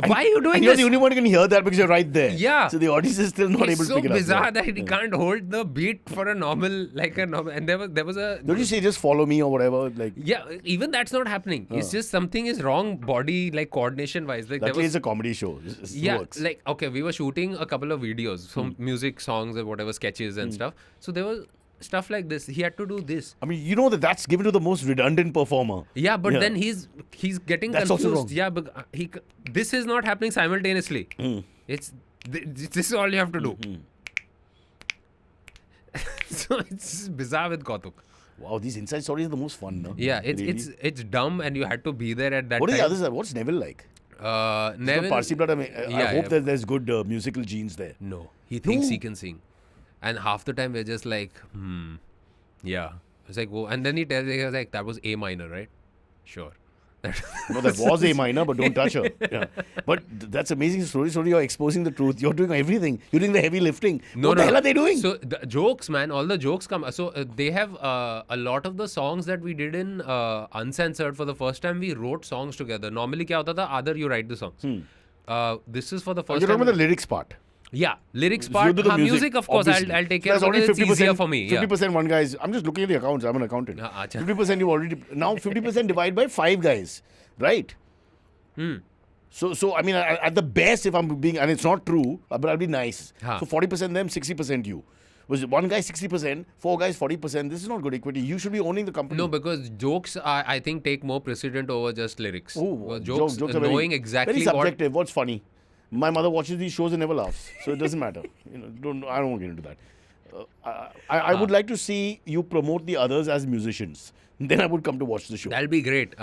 Why are you doing And you're this? the only one who can hear that because you're right there. Yeah. So the audience is still not able It's to so pick it up. bizarre that he can't hold the beat for a normal, and there was a... Don't you say just follow me or whatever? Like, Yeah, even that's not happening. It's just something is wrong body, like coordination wise. Like luckily it's a comedy show. It works. like, okay, we were shooting a couple of videos, some music, songs, or whatever, sketches and stuff. So there was stuff like this. He had to do this. I mean, you know that's given to the most redundant performer. Yeah, but then he's getting That's confused. also wrong. Yeah, but this is not happening simultaneously. It's this is all you have to do. So it's bizarre with Kautuk. Wow, these inside stories are the most fun, no? Yeah, Really? it's dumb, and you had to be there at that What are time. the others? What's Neville like? Neville, Parsi blood. I mean, I Yeah, hope yeah. that there's good musical genes there. No, he thinks he can sing, and half the time we're just like, yeah. It's like, whoa. And then he tells me, like, that was A minor, right? Sure. No, that was A minor, but don't touch her. Yeah. But that's amazing story. So you're exposing the truth. You're doing everything. You're doing the heavy lifting. What the hell are they doing? So the jokes, man, all the jokes come. So they have a lot of the songs that we did in Uncensored for the first time. We wrote songs together. Normally, क्या होता था? Aadar, you write the songs. This is for the first You're time. talking about the lyrics part. Yeah, lyrics So part. you do the music, of course, obviously. I'll take So care of that's it. only It's easier for me. 50% one guy's. I'm just looking at the accounts. I'm an accountant. acha. 50% you already. Now 50% divided by 5 guys. Right? So I mean, at the best, if I'm being, and it's not true, but I'll be nice. Huh. So 40% them, 60% you. Was it one guy 60%, 4 guys 40%? This is not good equity. You should be owning the company. No, because jokes, I think, take more precedent over just lyrics. Oh, jokes, jokes are knowing very, exactly very what... subjective. What's funny? My mother watches these shows and never laughs, so it doesn't matter. I don't want to get into that. I would like to see you promote the others as musicians. Then I would come to watch the show. That'll be great.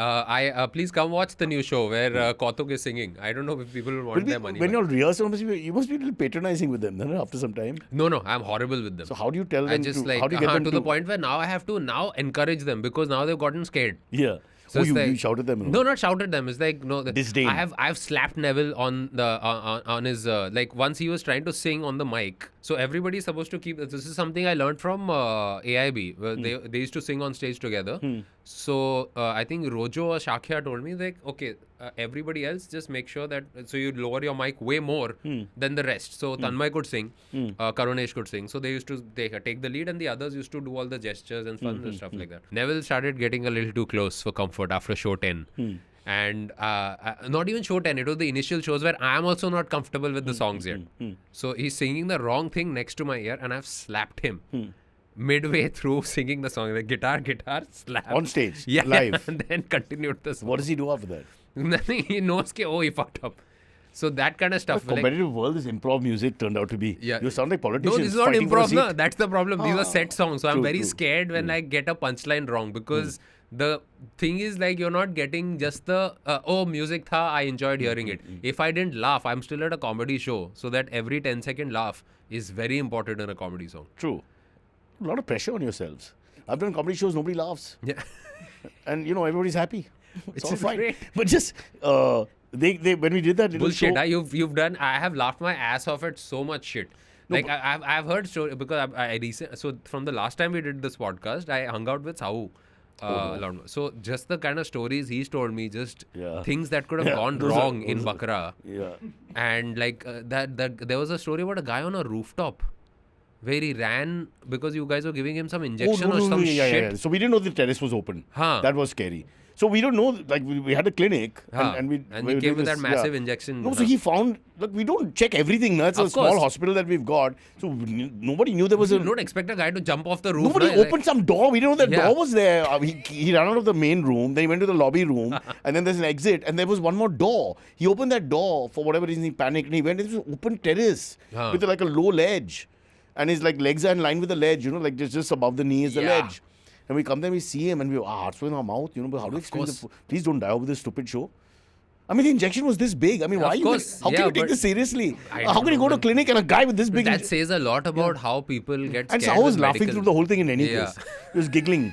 Please come watch the new show where Kautuk is singing. I don't know if people will want their money. When back. you're rehearsal, you must be a little patronizing with them. Then after some time. No, I'm horrible with them. So how do you tell I them? just how do you get them to the point where now I have to encourage them because now they've gotten scared. Yeah. So Oh, it's like- you shouted them? No, not shouted them. It's like no. Disdain. I've slapped Neville on the on his like once he was trying to sing on the mic. So everybody's supposed to keep. This is something I learned from AIB. Where they used to sing on stage together. So I think Rojo or Shakya told me like, okay, everybody else just make sure that so you lower your mic way more than the rest. So Tanmay could sing, Karunesh could sing. So they used to take the lead, and the others used to do all the gestures and fun and stuff like that. Neville started getting a little too close for comfort after show 10. And not even show 10, it was the initial shows where I am also not comfortable with the songs yet. So he's singing the wrong thing next to my ear and I've slapped him. Midway through singing the song, like guitar, slap. On stage, Yeah, live. and then continued the song. What does he do after that? Nothing, he knows that, he fucked up. So that kind of stuff. The competitive world, this improv music turned out to be. Yeah. You sound like No, politicians. this is not fighting for a improv. No, seat. that's the problem. These are set songs. So I'm True, very true. scared when I get a punchline wrong because the thing is like you're not getting just the music tha, I enjoyed hearing it. If I didn't laugh, I'm still at a comedy show. So that every 10-second laugh is very important in a comedy song. True. A lot of pressure on yourselves. I've done comedy shows, nobody laughs. Yeah. And, everybody's happy. It's all is fine. great. But just, they when we did that little Bullshit. show. You've done. I have laughed my ass off at so much shit. Like I've heard story because so from the last time we did this podcast, I hung out with Sahu. A lot more. So just the kind of stories he's told me, just Yeah. things that could have gone those wrong are- in those are- Bakra. Yeah. And like that there was a story about a guy on a rooftop where he ran because you guys were giving him some injection or some shit. Yeah. So we didn't know the terrace was open. Huh. That was scary. So we don't know, like we had a clinic and we And we he were came doing with this- that massive injection. No, so he found, look, we don't check everything. That's a Of small course. hospital that we've got. So nobody knew there was a. You don't expect a guy to jump off the roof. Nobody no? opened some door. We didn't know that Yeah. door was there. He ran out of the main room. Then he went to the lobby room. And then there's an exit. And there was one more door. He opened that door for whatever reason. He panicked. And he went into this open terrace with like a low ledge. And his like legs are in line with the ledge. Like just above the knee is the Yeah. ledge. And we come there, we see him, and we hearts in our mouth. But how do you explain course. please don't die over this stupid show. I mean, the injection was this big. I mean, why? Of course. How can Yeah, you take but this seriously? I How don't can you know, go to a man. clinic and a guy with this big That says a lot about how people get and scared. Sahu was with laughing medical- through the whole thing in any Yeah. case. He was giggling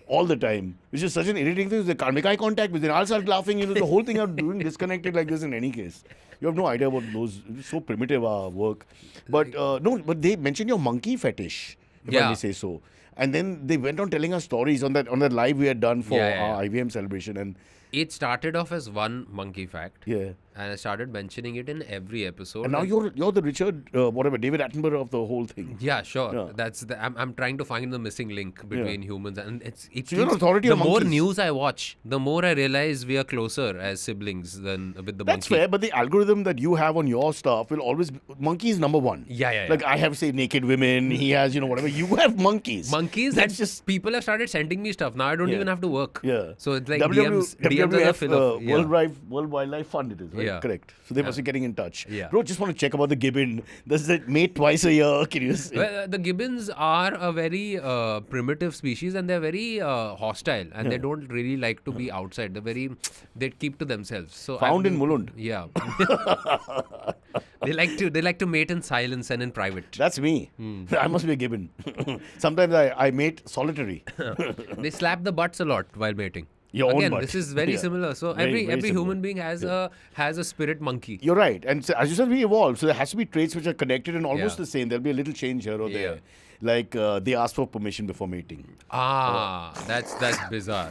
all the time. Which is such an irritating thing. They can't make eye contact with. Then I'll start laughing. The whole thing I'm doing disconnected like this in any case. You have no idea about those. It's so primitive work. But no, but they mentioned your monkey fetish, if I Yeah. may say so. And then they went on telling us stories on that live we had done for our IVM celebration. And It started off as one monkey fact. yeah. And I started mentioning it in every episode. And now you're the Richard, David Attenborough of the whole thing. Yeah, sure. Yeah. That's I'm trying to find the missing link between humans and it's So you're an authority the on more monkeys. news I watch, the more I realize we are closer as siblings than with the That's monkey. fair, but the algorithm that you have on your stuff will always monkey is number one. Yeah. Like I have say naked women, he has whatever. You have monkeys. Monkeys, That's that's just people have started sending me stuff. Now I don't Yeah. even have to work. Yeah. So it's like WWF, DMs are the fill of. Yeah. World Wildlife Fund it is, right? Yeah. Correct. So they must be getting in touch. Yeah. Bro, just want to check about the gibbon. Does it mate twice a year? Can you say? Well, the gibbons are a very primitive species and they're very hostile and they don't really like to be outside. They keep to themselves. So Found in Mulund. Yeah. they like to mate in silence and in private. That's me. I must be a gibbon. Sometimes I mate solitary. They slap the butts a lot while mating. Your own Again, butt. this is very Yeah. similar. So Very, very every similar. human being has a spirit monkey. You're right. And so, as you said, we evolved. So there has to be traits which are connected and almost Yeah. the same. There'll be a little change here or there. Yeah. Like they ask for permission before mating. That's bizarre.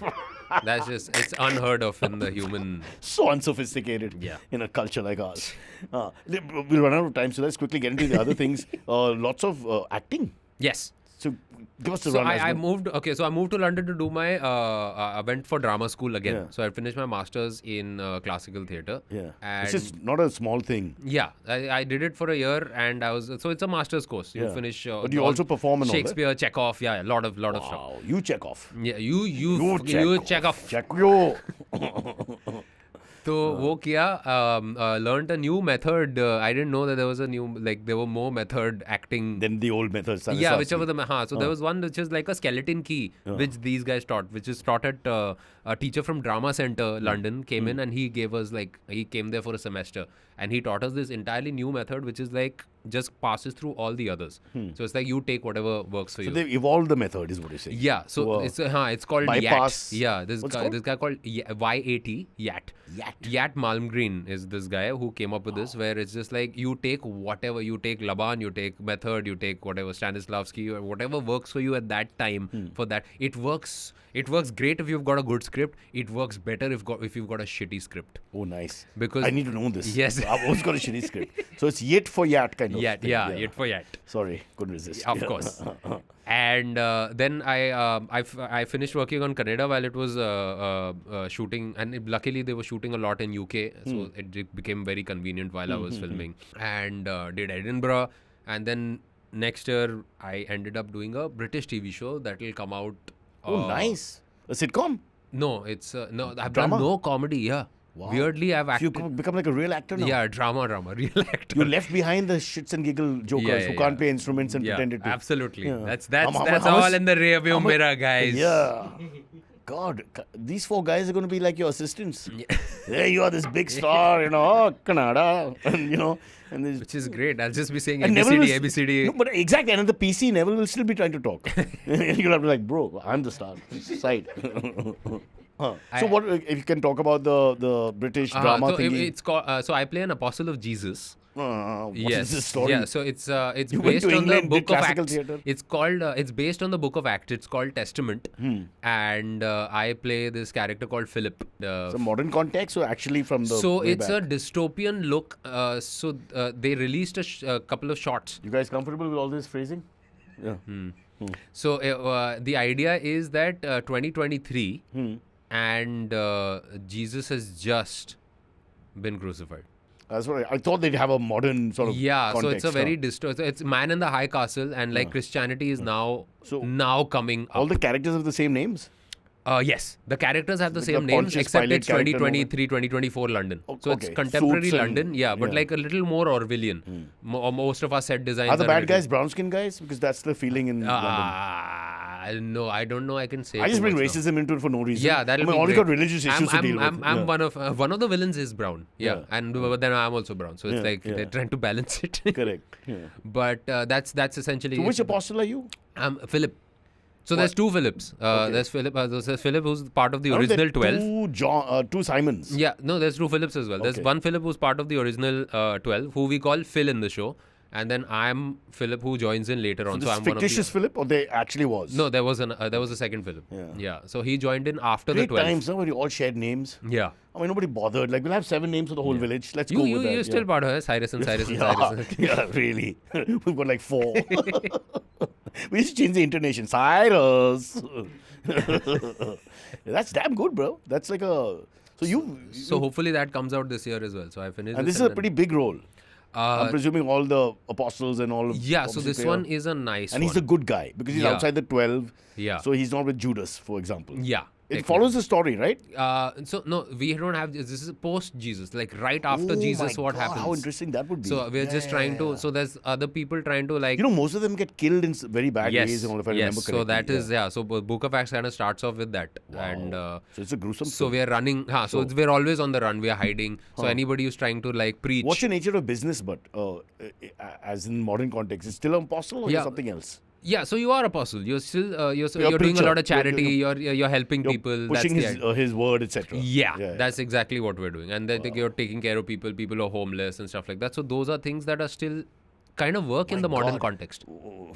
That's just it's unheard of in the human. So unsophisticated Yeah. in a culture like ours. We'll run out of time, so let's quickly get into the other things. Lots of acting. Yes. So give us the So run. I moved. Okay, so I moved to London to do my. I went for drama school again. Yeah. So I finished my masters in classical theatre. Yeah. And It's just not a small thing. yeah, I did it for a year, and I was. So it's a master's course. You Yeah. finish. But you all also perform and all that? Shakespeare, Chekhov. Yeah, a lot of stuff. Wow. You check off. Yeah, you check off. Check you. तो वो किया learned a new method. I didn't know that there was a new there were more method acting. Then the old methods. Yeah, whichever the so there was one which is like a skeleton key which these guys taught, which is taught at a teacher from Drama Center London came in and he gave us he came there for a semester and he taught us this entirely new method which is just passes through all the others. So it's you take whatever works for So you. they've evolved the method, is what you're saying. Yeah, so it's called bypass. YAT. Yeah, What's it called? this guy called YAT, YAT. Yat Malmgreen is this guy who came up with this, where it's just you take whatever, you take Laban, you take method, you take whatever Stanislavski or whatever works for you at that time for that. It works great if you've got a good script. It works better if you've got a shitty script. Oh, nice. Because I need to know this. Yes. I've always got a shitty script. So it's yet for yat kind of Yat, thing. yeah, Yat for Yat. Sorry, couldn't resist. Of course. And then I finished working on Kannada while it was shooting, and luckily they were shooting a lot in UK, so it became very convenient while I was filming. And did Edinburgh, and then next year I ended up doing a British TV show that will come out. Oh, nice. A sitcom? No, it's no. I've Drama? done no comedy. Yeah. Wow. Weirdly, I've So acted. you become like a real actor now? Yeah, drama, real actor. You left behind the shits and giggle jokers who can't play instruments and pretended to. Absolutely. Yeah. That's How all much- in the rearview mirror, guys. Yeah. God, these 4 guys are going to be like your assistants. Yeah, you are this big star, Kannada, and and this. Which is great. I'll just be saying And Neville ABCD, will- ABCD. No, but exactly, and at the PC, Neville will still be trying to talk. You'll have to be like, bro, I'm the star. Side. So what? If you can talk about the British drama so thingy. it's called. So I play an apostle of Jesus. What Yes. is this story? Yeah. So it's You went based to on England, the book did of classical Acts. theatre? It's called. It's based on the book of Acts. It's called Testament. And I play this character called Philip. Some modern context, or actually from the So way it's back? a dystopian look. They released a couple of shots. You guys comfortable with all this phrasing? Yeah. So the idea is that 2023 and Jesus has just been crucified. That's what I thought they'd have a modern sort of Yeah, so context. it's a very it's man in the high castle, and like Christianity is now coming up. All the characters have the same names? Yes, the characters have the Like same the names, Pontius except Pilate it's character and all that? 2023, 2024 London. So it's Okay. contemporary Suits and- London, but yeah. like a little more Orwellian. Most of our set designs Are the a bad little- guys brown skin guys? Because that's the feeling in London. No, I don't know. I can say. I just too bring much now. racism into it for no reason. Yeah, that'll be all great. got religious issues to deal with. I'm Yeah. one of the villains is brown. Yeah, Yeah. and but then I'm also brown. So it's Yeah, like yeah. they're trying to balance it. Correct. Yeah. But that's essentially. So it. which apostle are you? I'm Philip. So there's 2 Philips. There's Philip. There's Philip who's part of the No, there original are 12. Two Simons. Yeah, no, there's 2 Philips as well. There's Okay. one Philip who's part of the original 12, who we call Phil in the show, and then I'm Philip who joins in later on. This So I'm one of fictitious the. Philip, or they actually was? No, there was a second Philip. Yeah. So he joined in after Great the 12. times, no? When you all shared names. Yeah. I mean, nobody bothered. Like, we'll have 7 names for the whole village. Let's go with that. You're still part of it. Cyrus and Cyrus and Yeah, Cyrus. yeah, really. We've got like 4. We used to change the intonation. Cyrus. That's damn good, bro. That's like a. So hopefully that comes out this year as well. So I finished. And this is a pretty big role. I'm Uh, presuming all the apostles and all. yeah. So obviously this play one a- is a nice. And he's one. the good guy because he's Yeah. outside the 12. Yeah. So he's not with Judas, for example. Yeah. It follows the story, right? So no, we don't have this. This is post Jesus, like right after Oh Jesus. my What God, happens? How interesting that would be. So we're just trying to. Yeah. So there's other people trying to like. Most of them get killed in very bad yes. ways, and all, if I yes. remember correctly. So that is So Book of Acts kind of starts off with that, and So it's a gruesome. so film. we are running. We're always on the run. We are hiding. So anybody who's trying to like preach. What's your nature of business, but as in modern context, is still an apostle or Yeah. something else? Yeah, so you are apostle. You're still you're You're a doing a preacher. lot of charity. You're- You're helping You're people. pushing That's the idea. his word, etc. Yeah, that's exactly what we're doing. And then you're taking care of people. People are homeless and stuff like that. So those are things that are still kind of work in the modern God. context.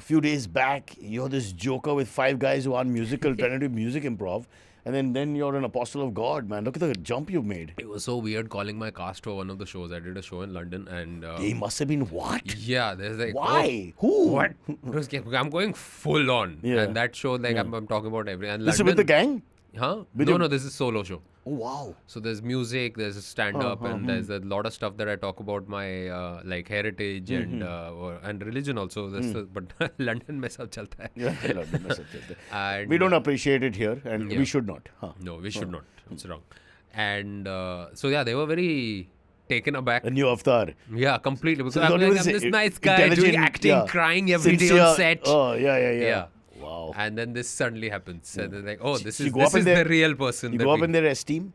A few days back, you're this joker with 5 guys who aren't musical, trying to do music improv, and then you're an apostle of God, man. Look at the jump you've made. It was so weird calling my cast for one of the shows. I did a show in London, and He must have been what? yeah, there's like Why? oh, Who? what? I'm going full on, Yeah. and that show like I'm talking about everything. And This is with the gang? Huh? With No, your- no, this is solo show. Oh, wow. So there's music, there's stand up, and there's a lot of stuff that I talk about my like heritage and religion also. But London में सब चलता है. Yeah, no, mess up with that. And, We don't appreciate it here, and yeah. we should not. Huh. No, we should not. It's wrong. And so yeah, they were very taken aback. A new avatar. Yeah, completely. Because So I'm not even like, I'm this this nice guy doing intelligent, acting, yeah, crying every day sincere- on set. Oh, yeah. Yeah. Wow. And then this suddenly happens. And they're like, oh, this You is go up in the their- real person. You that go up we- in their esteem.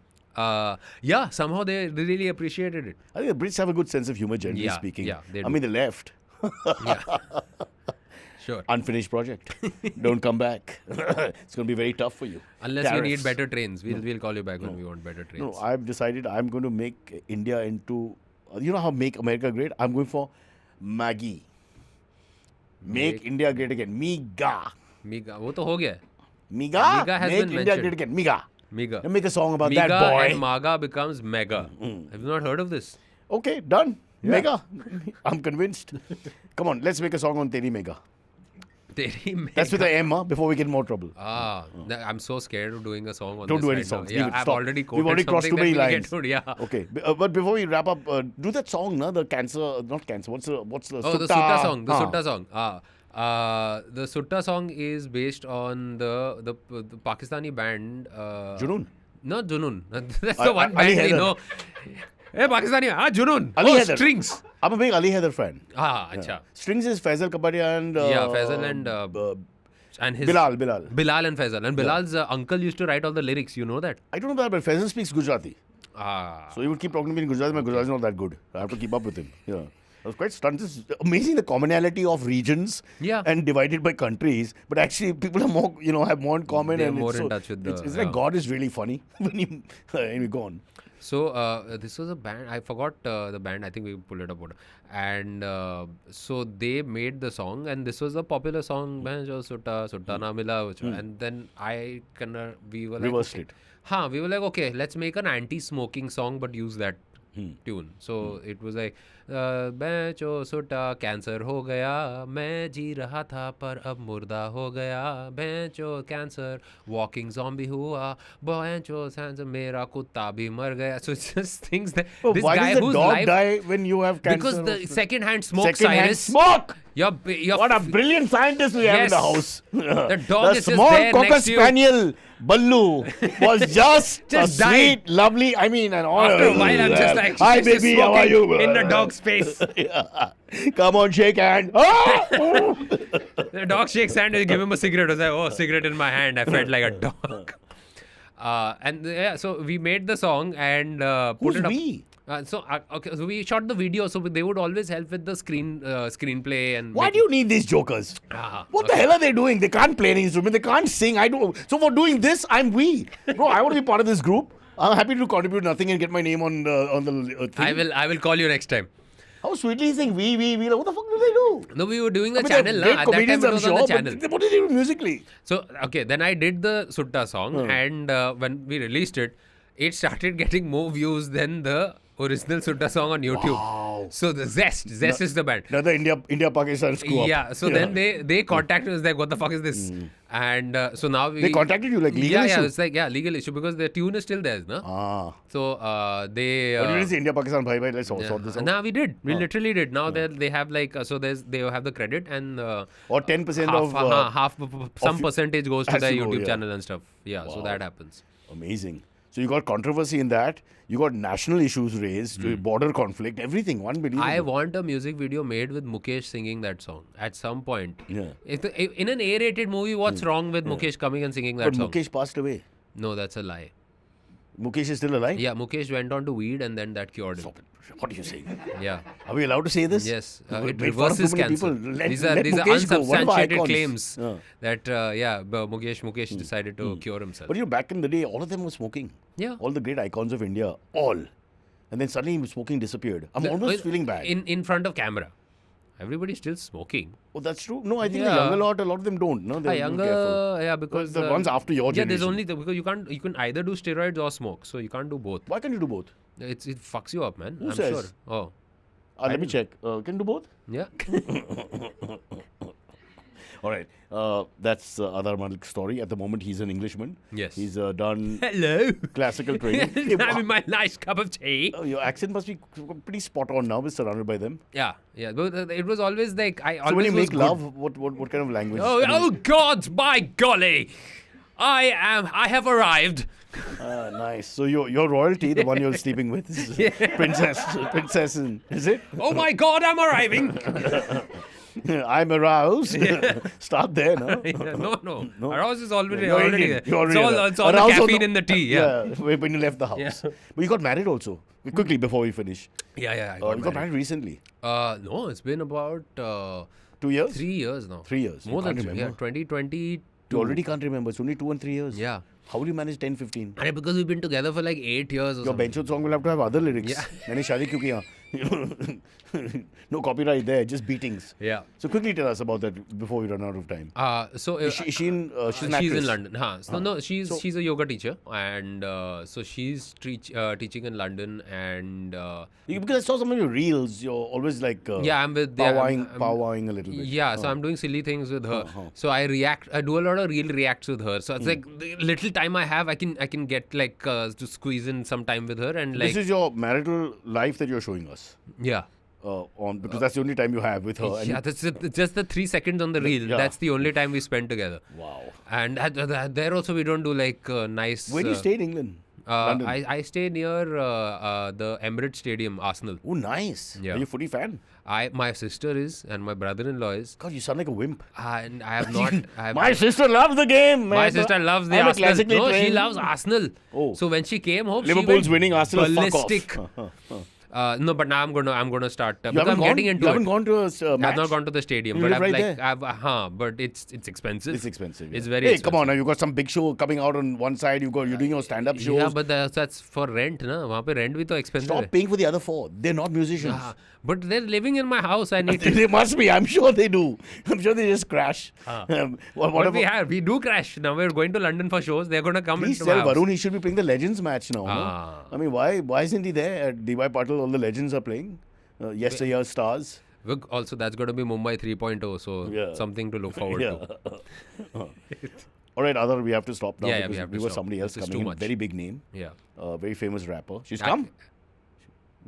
Yeah, somehow they really appreciated it. I think the Brits have a good sense of humor, generally Yeah, speaking. yeah, they I do. mean, the left. Yeah. Sure. Unfinished project. Don't come back. It's going to be very tough for you. Unless we Tariffs. need better trains. We'll call you back when we want better trains. No, I've decided I'm going to make India into. You know how Make America Great? I'm going for Maggie. Make India great again. Miga. Miga. वो तो हो गया है. Miga? Miga has Make been India mentioned. great again. Miga. Miga. And make a song about Miga that boy. and Maga becomes Mega. Have you not heard of this? Okay, done. Mega. I'm convinced. Come on, let's make a song on Teri Mega. Teri mein That's with the M, before we get in more trouble. I'm so scared of doing a song on Don't this do any right now. songs. Yeah, Leave it. I've Stop. already We've quoted already crossed something too that many will get lines. hood, yeah. Okay, but before we wrap up, do that song, na, the cancer, not cancer. What's the Oh, the Sutta song. The Sutta song. The Sutta song is based on the Pakistani band. Junoon. Not Junoon. That's the one Ali band we Haider. know. Hey, Pakistani. Junoon. Ali Oh, Haider. Strings. I'm a big Ali Haider fan. Acha. Strings is Faisal Kapadia and Faisal and his Bilal. Bilal and Faisal. And Bilal's uncle used to write all the lyrics. You know that? I don't know that, but Faisal speaks Gujarati. So he would keep talking to me in Gujarati. My Gujarati is not that good. I have to keep up with him. Yeah. I was quite stunned. It's amazing the commonality of regions and divided by countries. But actually, people are more, have more in common. They're and more it's in touch with the... It's like God is really funny when you go on. So this was a band. I forgot the band. I think we pulled it up. And so they made the song, and this was a popular song. Sutta na mila. And then we were like, reversed it. We were like, okay, let's make an anti-smoking song, but use that tune. So it was like, बेचो सुट्टा cancer हो गया, मैं जी रहा था पर अब मुर्दा हो गया, बेचो कैंसर वॉकिंग ज़ॉम्बी हुआ, बेचो कैंसर मेरा कुत्ता भी मर गया. So it's just things that this why guy does the whose dog life die when you have cancer? because the second-hand smoke, Second-hand Cyrus. smoke. You're What a brilliant scientist we have in the Yes. house. The dog is just small there cocker next to you. spaniel Ballu was just a Just died. sweet, lovely. I mean, and all. After a while, I'm just like, hi just baby, how are you? smoking in the dog's face. Come on, shake hand. Ah! The dog shakes hand and give him a cigarette. I was like, oh, cigarette in my hand. I felt like a dog. So we made the song and put Who's it up. we? So we shot the video. So they would always help with the screenplay and. Why do you need these jokers? What the hell are they doing? They can't play any instrument. They can't sing. I do. So for doing this, I'm we. Bro, I want to be part of this group. I'm happy to contribute nothing and get my name on the thing. I will call you next time. How sweetly saying we. Like, what the fuck do they do? No, we were doing the I mean, channel. they're Na? great At that time, comedians, it I'm was on sure, the channel. but what did they do musically? So, okay, then I did the Sutta song, and when we released it, it started getting more views than the original Sutta song on YouTube. Wow. So the Zest is the band. Another India-Pakistan screw up. Yeah, so then they contacted us like, what the fuck is this? And so now They contacted you like legal yeah, issue? Yeah, it's like, legal issue because the tune is still there, no? So they... What did you say? India-Pakistan, bhai, let's sort this out. Nah, we did. We literally did. Now they have like, so they have the credit and... or 10% half some percentage goes to has the to go, YouTube yeah. channel and stuff. Yeah, so that happens. Amazing. So you got controversy in that. You got national issues raised, border conflict, everything. Unbelievable. I want a music video made with Mukesh singing that song at some point. Yeah. In an A-rated movie, what's wrong with Mukesh coming and singing that But song? Mukesh passed away. No, that's a lie. Mukesh is still alive? Yeah, Mukesh went on to weed and then that cured him. Stop it. What are you saying? Yeah. Are we allowed to say this? Yes, it Made fun of too reverses many cancer. people. Let These are Mukesh go. One of our unsubstantiated icons. claims Yeah. that Mukesh decided to cure himself. But back in the day, all of them were smoking. Yeah. All the great icons of India, all. And then suddenly smoking disappeared. I'm almost feeling bad. In front of camera. Everybody's still smoking. Oh, that's true. No, I think Yeah. the younger lot, a lot of them don't. No, they're Younger, careful. yeah, because the ones after your yeah, there's generation. only because you can either do steroids or smoke, so you can't do both. Why can't you do both? It fucks you up, man. Who I'm says? sure. Oh, Let me check. Can you do both? yeah. All right. That's Aadar Malik's story. At the moment, he's an Englishman. Yes. He's done Hello. classical training. Having my nice cup of tea. Your accent must be pretty spot on now. We're surrounded by them. Yeah. But it was always like I So always when you was make good. love, what kind of language? Oh God, my golly! I have arrived. Nice. So your royalty, the one you're sleeping with, is princess, is it? Oh my God, I'm arriving. I'm aroused. Start there, no? No. Aroused is already You're already Indian. there. You're It's Indian. all the Aroused caffeine in the tea. Yeah. When you left the house. Yeah. But you got married also. Quickly before we finish. Yeah. You got married recently. No, it's been about 2 years? 3 years now. 3 years. More You than can't 3. Yeah, remember. 2020. You already can't remember. It's only 2 and 3 years. Yeah. How will you manage 10, 15? And because we've been together for like 8 years or Your something. Benchot song will have to have other lyrics. Yeah. मैंने शादी क्यों किया? No copyright there, just beatings. Yeah. So quickly tell us about that before we run out of time. Is she in? She's an she's actress. in London. So no, she's a yoga teacher, and so she's teaching in London, and Because I saw some of your reels, you're always like I'm with powwowing a little bit. Yeah, so I'm doing silly things with her. So I do a lot of real reacts with her. So it's like the little time I have, I can get like to squeeze in some time with her, and like This is your marital life that you're showing us. yeah. Because that's the only time you have with her. And Yeah, that's just the 3 seconds on the reel. yeah. That's the only time we spend together. Wow. And there also we don't do like nice. Where do you stay in England? London. I stay near the Emirates Stadium, Arsenal. Oh, nice. Yeah. Are you a footy fan? My sister is, and my brother-in-law is. God, you sound like a wimp. And I have not. My sister loves the game. My man. sister loves the I'm a Arsenal. classically No, she trained- loves Arsenal. Oh. So when she came home, Liverpool's she went winning, Arsenal ballistic. fuck off. No, but now I'm gonna start. You Because haven't I'm getting into you haven't it. gone to a I've match? not gone to the stadium, You but live I've right like there? but it's expensive. It's expensive. It's yeah. very Hey, expensive. come on now. You got some big show coming out on one side. You're doing your stand-up shows. Yeah, but that's for rent, na. वहाँ पे rent भी तो expensive Stop है. paying for the other 4. They're not musicians. Yeah, but they're living in my house. I need to. They must be. I'm sure they do. I'm sure they just crash. What Whatever. we do crash. Now we're going to London for shows. They're gonna come Please into my tell house. Varun he should be playing the Legends match now. Ah. No? I mean, why isn't he there at DY Patil? All the Legends are playing. Yesteryear's stars. Look, also, that's going to be Mumbai 3.0, so Yeah. something to look forward to. All right, Adar, we have to stop now Yeah, because we have to we got stop. somebody else This is coming too in. much. Very big name. Yeah. Very famous rapper. She's I- come.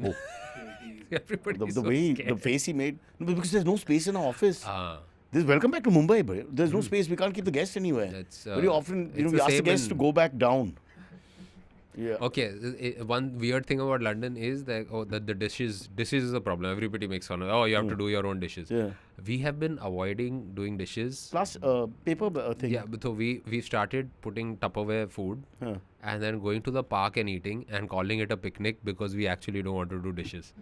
Oh, Everybody's the so way, scared. the face he made. No, because there's no space in our office. Ah, Welcome back to Mumbai, bro. There's no space. We can't keep the guests anywhere. That's, Very often, it's we the ask the same guests to in- go back down. Yeah. okay, one weird thing about London is that the dishes is a problem. Everybody makes fun of. Oh, you have to do your own dishes. Yeah. We have been avoiding doing dishes. Plus, paper thing. Yeah, but so we started putting Tupperware food Huh. and then going to the park and eating and calling it a picnic because we actually don't want to do dishes.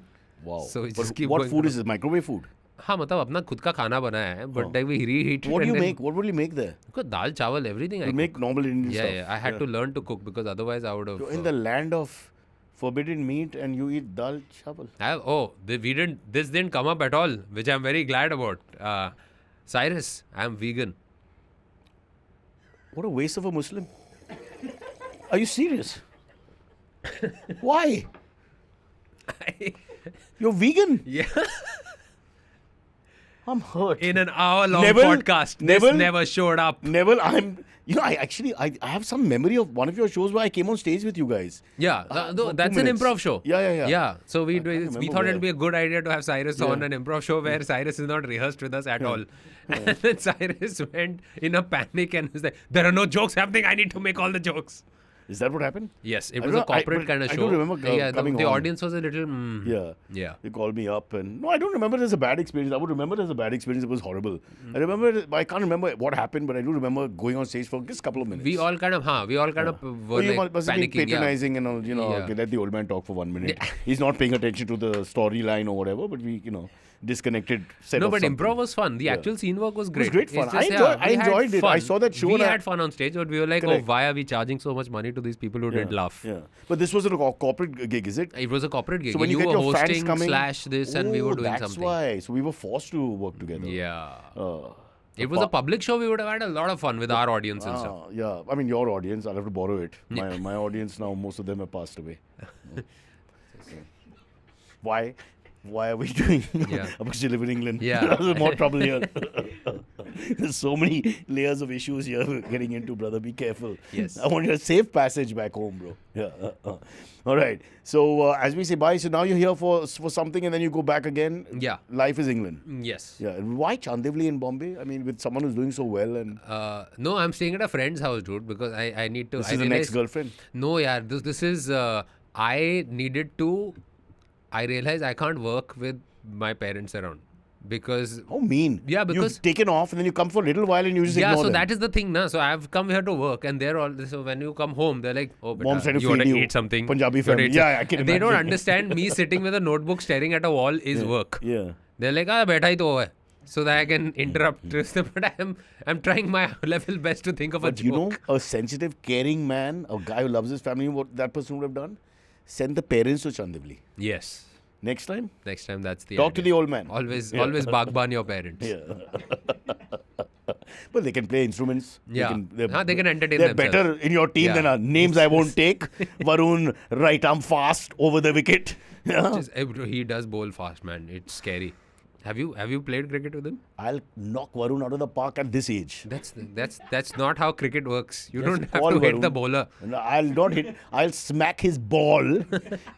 Wow. So we But just keep what going food to is this? Microwave food? हाँ मतलब अपना खुद का खाना बनाया है but like we reheat it What do and you then make? What will you make there? cook dal chawal everything I You make normal Indian yeah stuff. yeah I had to learn to cook because otherwise I would have You're in the land of forbidden meat and you eat dal chawal. this didn't come up at all, which I'm very glad about. Cyrus, I'm vegan. What a waste of a Muslim. Are you serious? Why? You're vegan? Yeah. I'm hurt. In an hour-long Neville, podcast, Neville, this never showed up. Neville, I have some memory of one of your shows where I came on stage with you guys. Yeah, for that's 2 an minutes. improv show. Yeah. So we remember thought it'd where. be a good idea to have Cyrus on Yeah. an improv show where Cyrus is not rehearsed with us at all. And then Cyrus went in a panic and was like, "There are no jokes happening. I need to make all the jokes." Is that what happened? Yes, it I was don't a know, I- corporate but kind of I show. don't remember yeah, coming the on. audience was a little. Yeah. You called me up and no, I don't remember it as a bad experience. I would remember it as a bad experience. It was horrible. I remember I can't remember what happened, but I do remember going on stage for just a couple of minutes. We all kind of were you like must have been panicking. Yeah. patronizing and all, Yeah. okay, let the old man talk for 1 minute. He's not paying attention to the storyline or whatever, but we, disconnected. Set No, of but something. improv was fun. The actual scene work was great. It was great fun. It's I we had enjoyed it. I fun. saw that show We and I- had fun on stage, but we were like, Correct. oh, why are we charging so much money to these people who didn't laugh? Yeah. But this was a corporate gig, is it? It was a corporate gig. So when you were get your fans hosting coming, / this, and we were doing that's something. why. So we were forced to work together. Yeah. Uh, It was a public show. We would have had a lot of fun with our audience and stuff. yeah. I mean, your audience. I'll have to borrow it. My audience now, most of them have passed away. Why? Why are we doing? Yeah. Because you live in England. Yeah. There's more trouble here. There's so many layers of issues here we're getting into, brother. Be careful. Yes. I want you a safe passage back home, bro. Yeah. All right. So as we say bye, so now you're here for something and then you go back again. Yeah. Life is England. Yes. Yeah. And why Chandivli in Bombay? I mean, with someone who's doing so well and No, I'm staying at a friend's house, dude, because I need to. this I is the realized- next girlfriend. No, yeah. This is. I needed to. I realized I can't work with my parents around because. How mean. Yeah, because- you've taken off and then you come for a little while and you just Yeah, ignore so them. that is the thing, na. So I've come here to work, and they're all. So when you come home, they're like, "Oh, Mom's trying to you want feed to you eat something." Punjabi You wanna family. eat Yeah, some-" I can And they don't imagine. understand me sitting with a notebook staring at a wall is work. Yeah. They're like, "Ah, बैठा ही तो है." so that I can interrupt. But I'm trying my level best to think of a But you know, joke. a sensitive, caring man, a guy who loves his family, what that person would have done? Send the parents to Chandivli. Yes. Next time, Next time, that's the talk to idea. the old man. Always bagban your parents. Yeah. Well, they can play instruments. Yeah. They can entertain They're themselves. better in your team Yeah. than names I won't take. Varun, right arm fast over the wicket. Yeah. He does bowl fast, man. It's scary. Have you played cricket with him? I'll knock Varun out of the park at this age. That's not how cricket works. You Just don't have call to hit Varun. the bowler. And I'll not hit. I'll smack his ball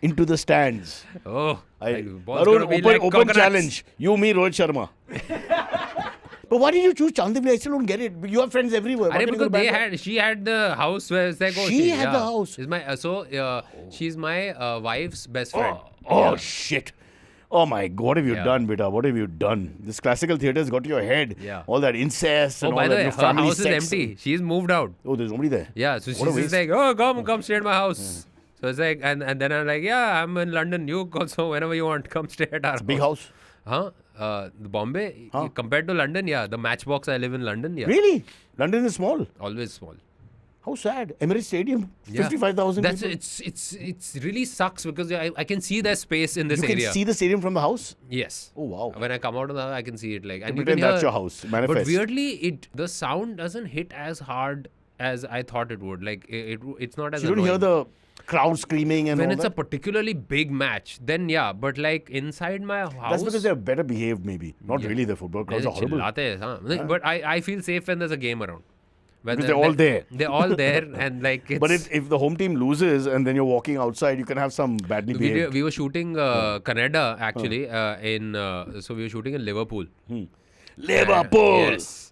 into the stands. Oh, Varun, ball's gonna be like open coconuts. challenge. You, me, Rohit Sharma. But why did you choose Chandivli? I still don't get it. You have friends everywhere. Why Arey, can't you go because back there? she had the house where it's like, oh, She had the house? She's my she's my wife's best friend. Oh shit. Oh my God, what have you Yeah. done, beta? What have you done? This classical theatre's got to your head. Yeah. All that incest Oh, and by all the that way, your her family house sex. is empty. She's moved out. Oh, there's nobody there. Yeah, so What a she's waste. like, oh, come stay at my house. So it's like, and then I'm like, yeah, I'm in London. You also, whenever you want, come stay at our house. Big house. Huh? The Bombay, Huh? compared to London, yeah. The Matchbox, I live in London, yeah. Really? London is small. Always small. How sad. Emirates Stadium, Yeah. 55,000 That's people. it's really sucks because I can see their space in this You can area. see the stadium from the house? Yes. Oh, wow. When I come out of the house, I can see it like. And you pretend can that's hear- your house. But Manifest. weirdly, the sound doesn't hit as hard as I thought it would. Like it's not as. You don't hear annoying. the crowd screaming and When all it's that? a particularly big match, then yeah. But like inside my house, That's because they're better behaved, maybe. Not really. The football crowds are horrible. चिल्लाते हैं, हाँ. But I feel safe when there's a game around. When Because they're all there. They're all there, and like it's. But if the home team loses and then you're walking outside, you can have some badly behaved. we were shooting Canada actually so we were shooting in Liverpool. Liverpool! Yes.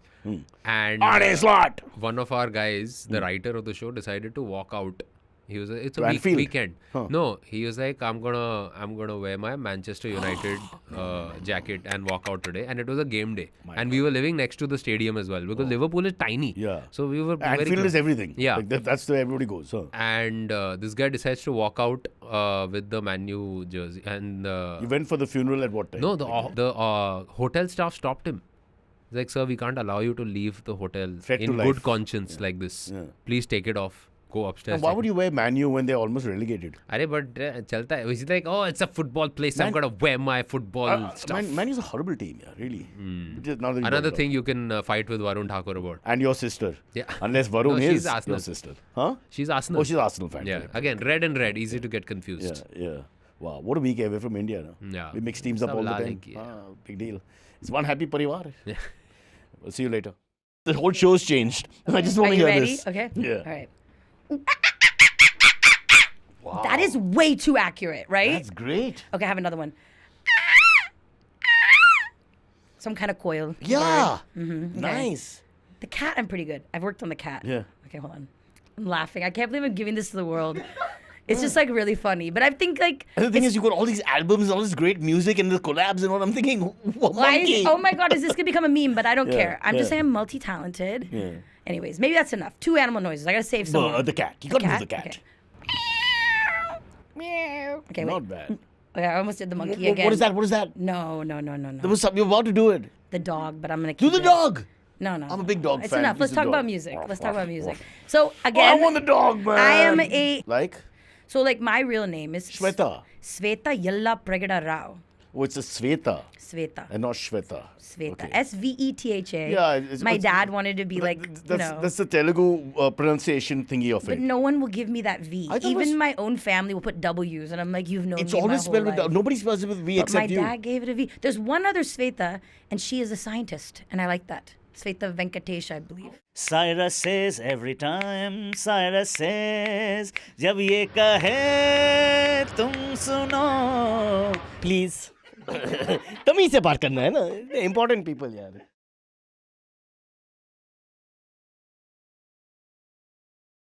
And Arne Slot! one of our guys, the writer of the show, decided to walk out. He was it's a To Anfield? weekend. Huh. No, he was like, I'm gonna wear my Manchester United jacket and walk out today. And it was a game day, and we were living next to the stadium as well because Liverpool is tiny. Yeah. So we were very Anfield close. is everything. Yeah. Like that's where everybody goes. Huh? And this guy decides to walk out with the Man U jersey, and You went for the funeral at what time? no, the hotel staff stopped him. It's like, sir, we can't allow you to leave the hotel Threat to in life. good conscience like this. Yeah. Please take it off. Go upstairs. And why would you wear Man U when they're almost relegated? Arey, but chalta hai. He's like, oh, it's a football place. I'm gonna wear my football stuff. Man is a horrible team, yeah, really. Just now that you brought Another it up. thing you can fight with Varun Thakur about. And your sister. Yeah. Unless Varun No, she's is Arsenal. your sister. Huh? She's Arsenal. Oh, she's Arsenal fan. Yeah. correct. Again, red and red, easy to get confused. Yeah. Wow, what a week away from India. No? Yeah. We mix teams up all the Sab time. Lalik, yeah. Big deal. It's one happy parivar. Yeah. We'll see you later. The whole show's changed. I just want Are to you hear ready? this. Okay. Yeah. All right. That is way too accurate, right? That's great. Okay, I have another one. Some kind of coil. Yeah. Okay. Nice. The cat, I'm pretty good. I've worked on the cat. Yeah. Okay, hold on. I'm laughing. I can't believe I'm giving this to the world. It's just like really funny. But I think like. And the thing is, you got all these albums, all this great music, and the collabs and all. I'm thinking, what Why monkey? oh my God, is this going to become a meme? But I don't Yeah, care. I'm just yeah. saying I'm multi talented. Yeah. Anyways, maybe that's enough. 2 animal noises. I got to save some. The cat. You got to do the cat. Okay. Okay, wait. Not bad. Okay, I almost did the monkey What again. is that? What is that? No. There was something, you're about to do it. The dog, but I'm gonna Do keep the it. dog. No. I'm a big dog It's fan. enough. Let's He's a talk dog. about music. Let's talk about music. So Oh, I again, want the dog, man. I am a Like? so like my real name is Shweta. Sveta Yella Pregada Rao. Oh, it's a Sveta Sveta. and not Shweta. Sveta. Okay. Svetha. Yeah, it's- My it's- dad wanted to be like, That's the Telugu pronunciation thingy of but it. no one will give me that V. I thought it Even was- my own family will put W's, and I'm like, you've known It's me my always whole spelled with life. nobody spells it with V But except my you. dad gave it a V. There's one other Sveta, and she is a scientist, and I like that. Sveta Venkatesh, I believe. Cyrus says every time, Cyrus says, जब ये कहे तुम सुनो, please. तमीज से बात करना है ना. Important people यार.